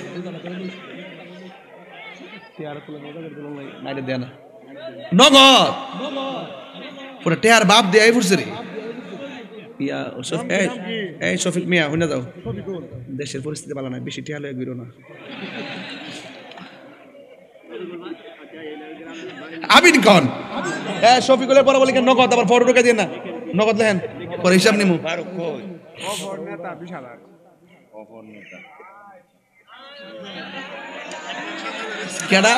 নগদ পুরো টেহার বাপ দিয়ে ফুরছে রে ইয়া এই শফিক মিয়া হইনা যাও দেশের পরিস্থিতি ভালো না বেশি টেহা লয়ে গিরো না আবিন কোন শফিকুলের পরে বলি নগদ আবার ফটো ঢুকে দিয়ে না নগদ লেন পরে হিসাব নিমু কেডা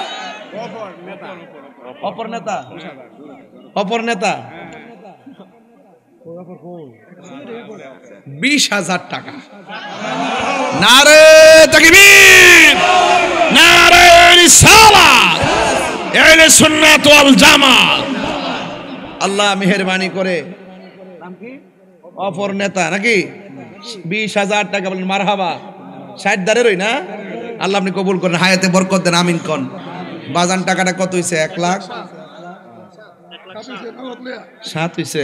অপর নেতা অপর নেতা 20,000 টাকা নারে তাকবীর নারে রিসালাত আহলে সুন্নাত ওয়াল জামাত আল্লাহ মেহেরবানি করে নাম কি অপর নেতা নাকি 20,000 টাকা বলেন মারহাবা 60 দারেরই না আল্লাহ আপনি কবুল করেন হায়াতে বরকত দেন আমিন কোন বাজান টাকাটা কত হইছে 1 লাখ 7 হইছে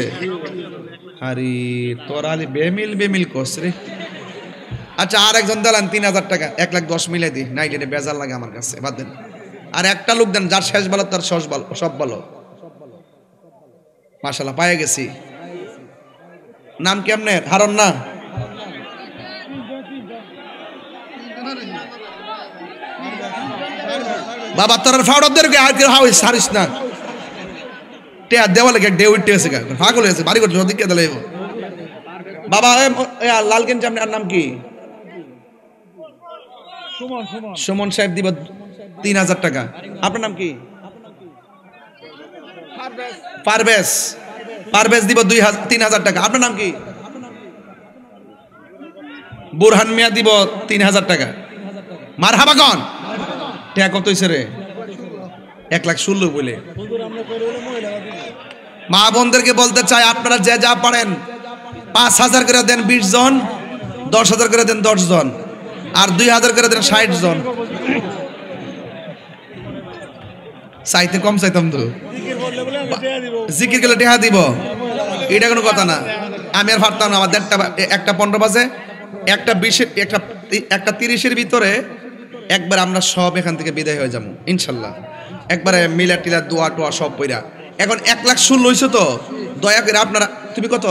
আরে তোর আলী বেমিল কস রে আচ্ছা আর একজন দিলেন 3,000 টাকা 1 লাখ 10 মিলাই দি নাই এটা বেজার লাগে আমার কাছে বাদ দেন আর একটা লোক দেন যার শেষ বলো তার শেষ বলো সব বলো মাশাআল্লাহ পায়ে গেছি নাম কি আপনার হারন না বাবা তোর ফাউডদের কে আর কি হাউস সারিস না তে দেওয়ালে কে ডে উঠতে আছে পাগল হয়েছে বাড়ি করতে ওদিক কে দিলে বাবা লালকেন আপনার নাম কি সুমন সাহেব দিব 3,000 টাকা আপনার নাম কি পারভেজ দিব 3,000 টাকা আপনার নাম কি বুরহান মিয়া দিব 3,000 টাকা মারহাবা কোন টাকা কত হইছে রে 1,16,000 বলে মা বোনদেরকে বলতে চাই আপনারা যে যা পারেন 5,000 করে দেন 20 জন 10,000 করে দেন 10 জন আর 2,000 করে দেন 60 জন চাইতে কম চাইতাম তো জিকির করলে টেহা দিব এটা কোনো কথা না আমি আর পারতাম না আমার 1:15 বাজে 1:30 ভিতরে একবার আমরা সব এখান থেকে বিদায় হয়ে যাবো ইনশাল্লাহ একবারে মিলা টিলা দোয়া টোয়া সব পইরা এখন 1,16,000 হইছে তো দয়া করে আপনারা তুমি কত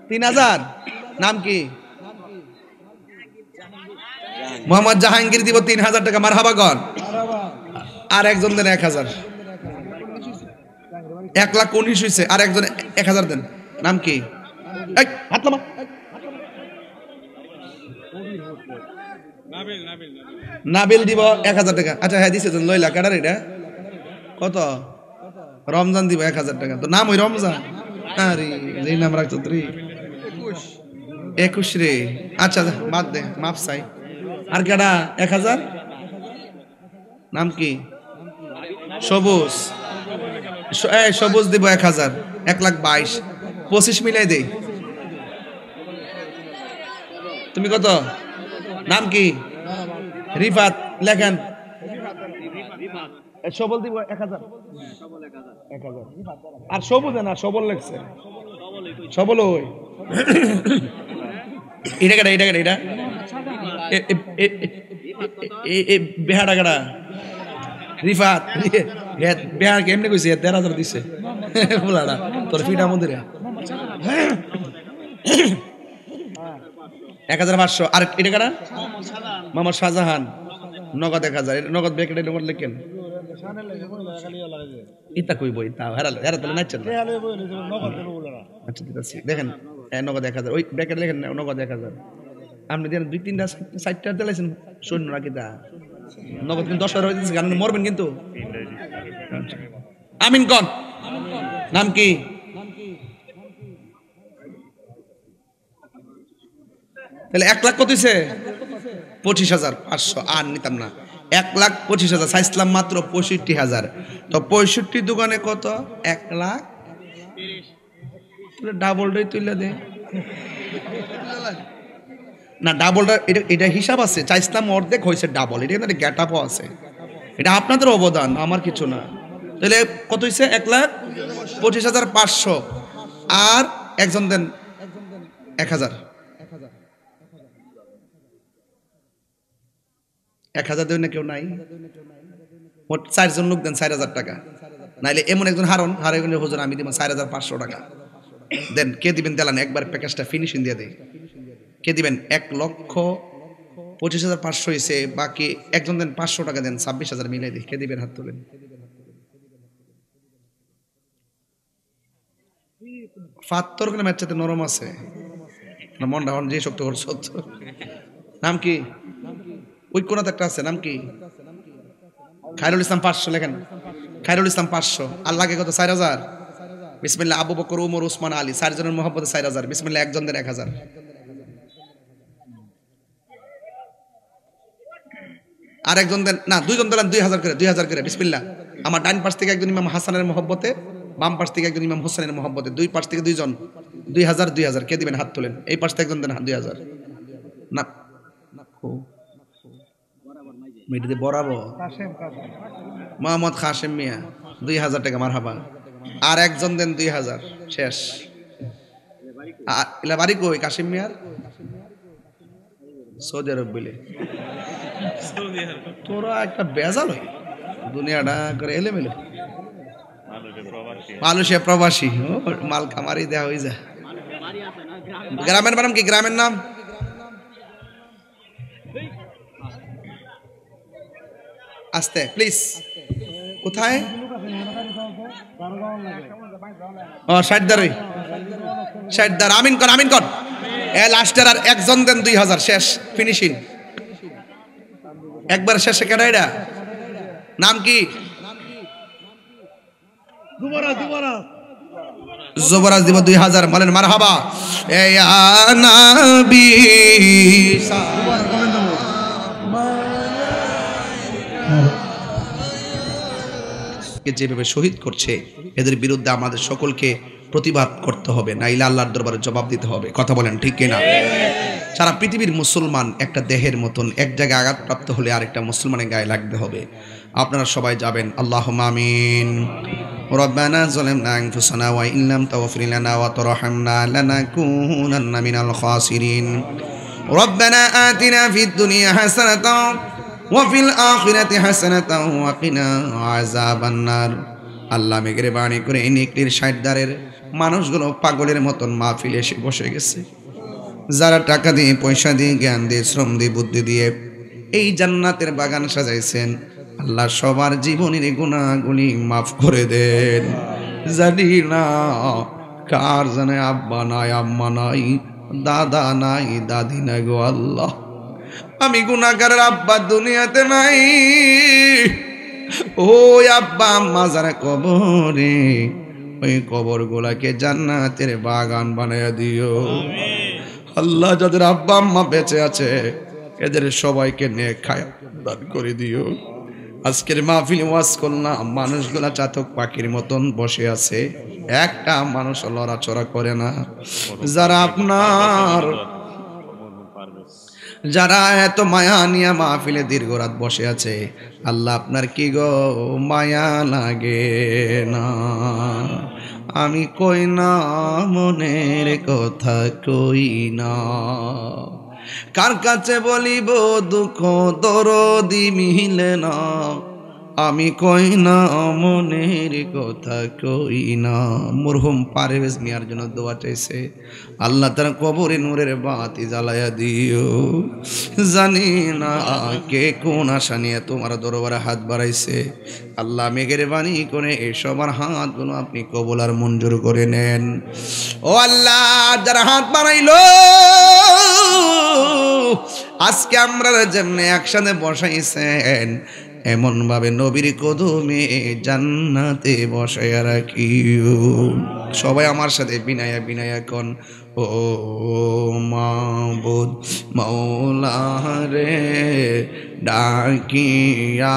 3,000 নাম কি মোহাম্মদ জাহাঙ্গীর দিব 3,000 টাকা মারহাবা গন আর একজন দেন 1,000 1,19,000 হইছে আর একজন 1,000 দেন নাম কি এই হাত নামা নাবিল দিব 1,000 টাকা আচ্ছা হ্যাঁ দিছে লইলা কাটার এটা কত রমজান দিব 1,000 টাকা তো নাম ওই রমজান আরে যেই নাম রাখতো তুই 21 রে আচ্ছা বাদ দে মাফ চাই আর কেডা 1,000 নাম কি সবুজ সবুজ দিব 1,000 1,22,000 25 মিলাই দেই তুমি কত নাম কি রিফাত লেখেন সবল দিব 1,000 আর সবুজ না সবল লেখছে সবল ওই এটা কেডা এটা কেডা এটা বেহাড়া কেডা রিফাত বেহার কেমনে কইছে 13,000 দিছে বলাড়া তোর ফিটা মন্দিরে 1,500 আর এটা কেডা মোহাম্মদ শাহজাহান নগদ 1,000 নগদ ব্যাকেটে নগদ লেখেন ইতা কইব ইতা হেরা তো নাচছেন আচ্ছা ঠিক আছে দেখেন নগদ 1,000 ওই ব্যাকেটে লেখেন নগদ 1,000 আপনি দেন 2-3টা 60টা দিলেছেন শূন্য রাখি দা নগদ কিন্তু 10,000 হয়ে যাচ্ছে গান মরবেন কিন্তু আমিন কোন নাম কি তাহলে 1 লাখ কত হইছে 25,500 আর নিতাম না 1,25,000, চাইছিলাম মাত্র 65,000। তো 65 দোকানে কত? 1,00,000। ডাবলটাই তুলে দে না, ডাবলটা এটা হিসাব আছে। চাইছিলাম অর্ধেক, হয়েছে ডাবল। এটা কিন্তু গ্যাট আপও আছে, এটা আপনাদের অবদান, আমার কিছু না। তাহলে কত হয়েছে? 1,25,500। আর একজন দেন 1,000, 1,000 দেবেন না? কেউ নাই? মোট 4 জন লোক দেন 4,000 টাকা। নাইলে এমন একজন হারে গেলে হুজুর আমি দিব 4,500 টাকা দেন। কে দিবেন? দেলান একবার প্যাকেজটা ফিনিশিং দিয়ে দেয়। কে দিবেন? 1,25,500 হয়েছে, বাকি একজন দেন 500 টাকা দেন, 26,000 মিলে দিই। কে দিবেন? হাত তুলেন। ফাত্তর করে ম্যাচটাতে নরম আছে না, মনটা যে শক্ত করছে। নাম কি? ওই কোনাতে একটা আছে, নাম কি? খায়রুল ইসলাম 500 লেখেন। খায়রুল ইসলাম 500। আল্লাহকে কত? 4,000। বিসমিল্লাহ। আবু বকর, উমর, উসমান, আলী 4 জনের মহব্বতে 4,000। বিসমিল্লাহ। একজন দেন 1,000। আর একজন দেন না, 2 জন দিলেন 2,000 করে, 2,000 করে। বিসমিল্লাহ। আমার ডান পাশ থেকে একজন ইমাম হাসানের মহব্বতে, বাম পাশ থেকে একজন ইমাম হোসেনের মহব্বতে, 2 পাশ থেকে 2 জন, 2,000 2,000। কে দিবেন? হাত তোলেন। এই পাশ থেকে একজন দেন 2,000। না মেয়েটিতে বরাবর মোহাম্মদ খাসেম মিয়া 2,000 টাকা। মারহাবা। আর একজন দেন 2,000। শেষ। এলা বাড়ি কই কাশিম মিয়ার? সৌদি আরব বলে। তোরা একটা বেজাল হই দুনিয়াটা করে এলেমেলে। মালয়েশিয়া প্রবাসী, মাল খামারি দেয়া হয়ে যায়। গ্রামের নাম কি? গ্রামের নাম আস্তে প্লিজ। কোথায়? ও 60 60। আমিন কর, আমিন কর। লাস্টের আর একজন দেন 2,000। শেষ, ফিনিশিং একবার শেষে। কেডা এটা? নাম কি? যুবরাজ দিব 2,000। বলেন মারহাবা। এ নবী যেভাবে শহীদ করছে, এদের বিরুদ্ধে আমাদের সকলকে প্রতিবাদ করতে হবে, নাইলে আল্লাহর দরবারে জবাব দিতে হবে। কথা বলেন ঠিক কিনা? সারা পৃথিবীর মুসলমান একটা দেহের মতন, এক জায়গায় আঘাতপ্রাপ্ত হলে আরেকটা মুসলমানের গায়ে লাগতে হবে। আপনারা সবাই যাবেন। আল্লাহুম্মা আমিন। রব্বানা যালামনা আনফুসানা ওয়া ইন লাম তাগফির লানা ওয়া তারহামনা লানাকুনান্না মিনাল খাসিরিন। রব্বানা আতিনা ফিদ দুনিয়া হাসানাতাও ওয়া ফিল আখিরাতি হাসানাতাও ওয়া কিনা আযাবান নার। আল্লাহ মেহেরবানি করে এই নেকড়ির 60 দারের মানুষগুলো পাগলের মতন মাহফিলে এসে বসে গেছে। যারা টাকা দিয়ে, পয়সা দিয়ে, জ্ঞান দিয়ে, শ্রম দিয়ে, বুদ্ধি দিয়ে এই জান্নাতের বাগান সাজাইছেন, আল্লাহ সবার জীবনের গুনাহগুলি মাফ করে দেন। জানি না কার জানে আব্বা নাই, আম্মা নাই, দাদা নাই, দাদি নাই গো আল্লাহ। আমি গুনাহগারের আব্বা দুনিয়াতে নাই। ওই আব্বা আম্মা যারা কবরে, ওই কবর গুলাকে জান্নাতের বাগান বানায় দিও আল্লাহ। যাদের আব্বা আম্মা বেঁচে আছে এদের সবাইকে নেক হায়াত দান করে দিও। আজকের মাহফিলে ওয়াজ করলাম, মানুষগুলা চাতক পাখির মতন বসে আছে, একটা মানুষ লড়াচড়া করে না। যারা আপনার, যারা এত মায়া নিয়ে মাহফিলে দীর্ঘ রাত বসে আছে, আল্লাহ আপনার কি গো মায়া লাগে না? আমি কই না মনের কথা, কই না কার কাছে বলিব দুঃখ দরদি মিলে না। আমি কই না মনের কথা, কই না। মরহুম পারভেজ মিয়ার জন্য দোয়া চাইছে, আল্লাহ তার কবরে নূরের বাতি জ্বালায়া দিও। জানি না কে কোন আশা নিয়ে তোমার দরবারে হাত বাড়াইছে, আল্লাহ মেহেরবানি করে এই সবার হাতগুলো আপনি কবুল আর মঞ্জুর করে নেন। ও আল্লাহ, যারা হাত বাড়াইলো আজকে আমরা যেমনি একসাথে বসাইছেন, এমন ভাবে নবীর কদমে জান্নাতে বসায়া রাখিও। সবাই আমার সাথে বিনায়া বিনায়া কোন ও মাবুদ মৌলা রে ডাকি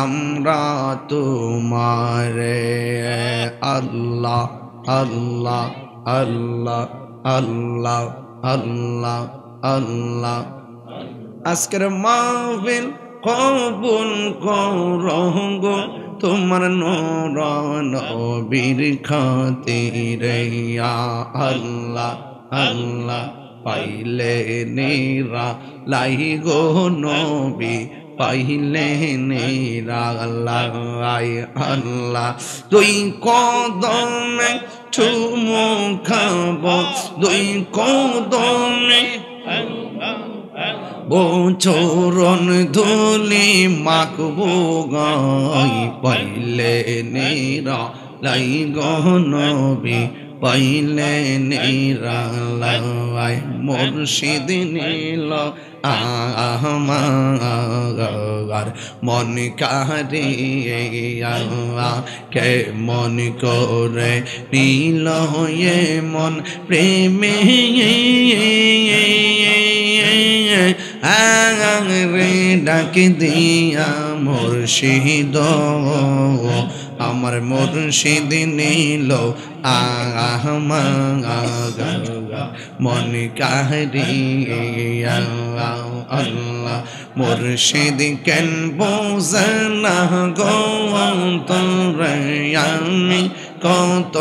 আমরা তোমারে আল্লাহ আল্লাহ আল্লাহ আল্লাহ আল্লাহ আল্লাহ। আজকের মাহফিল কবুল করো গো তোমার নূর নবীর খাতিরে ইয়া আল্লাহ আল্লাহ। পাইলে নিরা লাই গো নবী পাইলে নিরা লাই আল্লাহ। দুই কদমে চুমু খাব দুই কদমে চরণ ধুলি মাখবো গাই পাইলে নিরা লাই গো নবী পাইলে নিরা লাই। মুর্শিদ নীল আমার মন কারিয়া কে মন করে নীল হয়ে মন প্রেমে রে ডাক দিয়া মুর্শিদ আমার মুর্শিদ নীল মন কারিয়া আল্লাহ। মুর্শিদ কেন বোঝনা গো অন্তরে আমি কত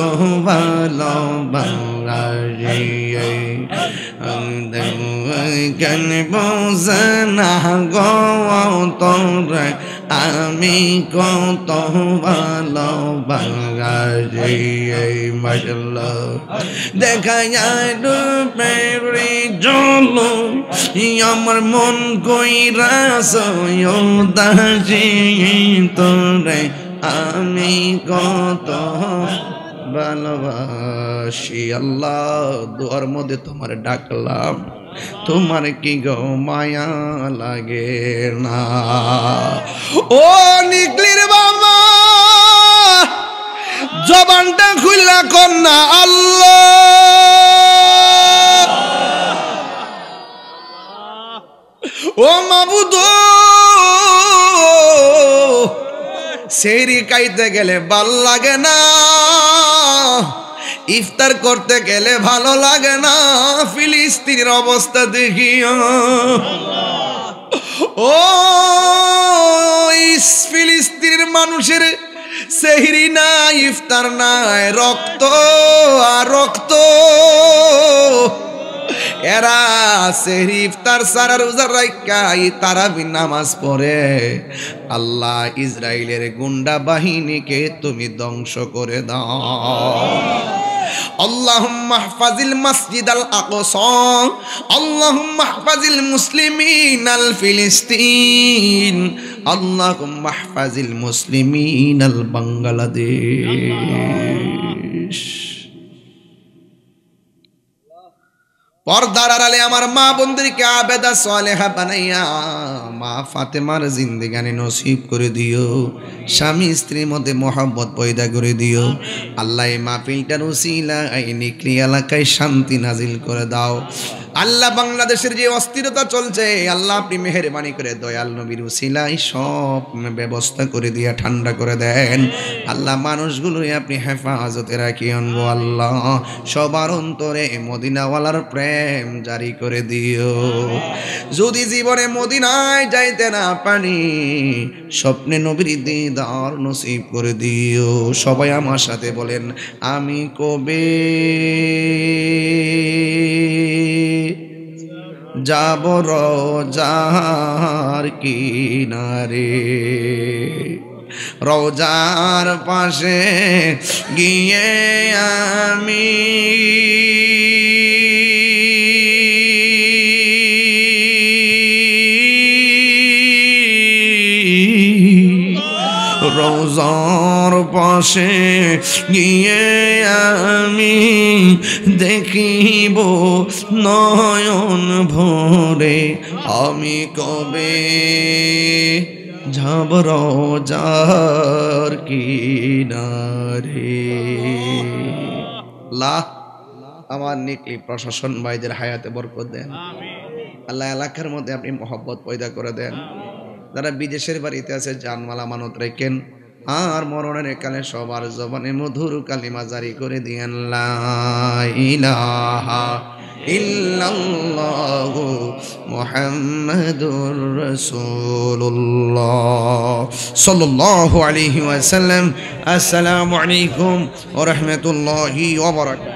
ভালোবাসি কেন বোঝনা গো অন্তরে আমি কত ভালোবাসি মাশাআল্লাহ। দেখা যায় রূপের জলো আমার মন কইরা সয়দাসি তোরে আমি কত ভালোবাসি। আল্লাহ দুয়ার মধ্যে তোমার ডাকলাম তোমার কি গো মায়া লাগে না? ও নিকলির বাবা জবানটা খুললা কন্যা আল্লাহ। ও মাবুদ সেরি খাইতে গেলে ভাল লাগে না, ইফতার করতে গেলে ভালো লাগে না। ফিলিস্তিনের অবস্থা দেখিও ও ফিলিস্তিনের মানুষের সেহরি নাই ইফতার নাই রক্ত আর রক্ত। এরা সেহরি ইফতার সারা রোজা রাখা তারাবি নামাজ পড়ে। আল্লাহ ইসরায়েলের গুন্ডা বাহিনীকে তুমি ধ্বংস করে দাও। আল্লাহুম্মা ইহফাজিল মাসজিদাল আকসা আল্লাহুম্মা ইহফাজিল মুসলিমিনাল ফিলিস্তিন আল্লাহুম্মা ইহফাজিল মুসলিমিনাল বাংলাদেশ। পর্দার আড়ালে আমার মা বোনদেরকে আবেদা সালেহা বানাইয়া মা ফাতেমার জিন্দেগানি নসিব করে দিও। স্বামী স্ত্রীর মধ্যে মহব্বত পয়দা করে দিও। আল্লাহ এই মাহফিলটার উসিলা এই নিকলি এলাকায় শান্তি নাজিল করে দাও। আল্লাহ বাংলাদেশের যে অস্থিরতা চলছে আল্লাহ আপনি মেহেরবানি করে দয়াল নবীর উসিলায় সব ব্যবস্থা করে দিয়া ঠান্ডা করে দেন। আল্লাহ মানুষগুলো আপনি হেফাজতে রাখিয়েন গো আল্লাহ। সবার অন্তরে মদিনাওয়ালার প্রেম জারি করে দিও। যদি জীবনে মদিনায় যাইতে না পারি স্বপ্নে নবীর দিদার নসিব করে দিও। সবাই আমার সাথে বলেন আমি কবে যাব রোজার কিনারে, রোজার পাশে গিয়ে আমি রোজার পাশে গিয়ে আমি দেখিব নয়ন ভরে আমি কবে যাব রোজার কিনারে। আল্লাহ আমার নিকলি প্রশাসন ভাইদের হায়াতে বরকত দেন। আল্লাহ এলাকার মধ্যে আপনি মহব্বত পয়দা করে দেন। যারা বিদেশের বাড়িতে আছে জানমাল আমানত রেখেন, আর মরণের কালে সবার জবানে মধুর কালিমা জারি করে দিয়েন, লা ইলাহা ইল্লাল্লাহু মুহাম্মাদুর রাসূলুল্লাহ সাল্লাল্লাহু আলাইহি ওয়াসাল্লাম। আসসালামু আলাইকুম ওয়া রাহমাতুল্লাহি ওয়া বারাকাতুহু।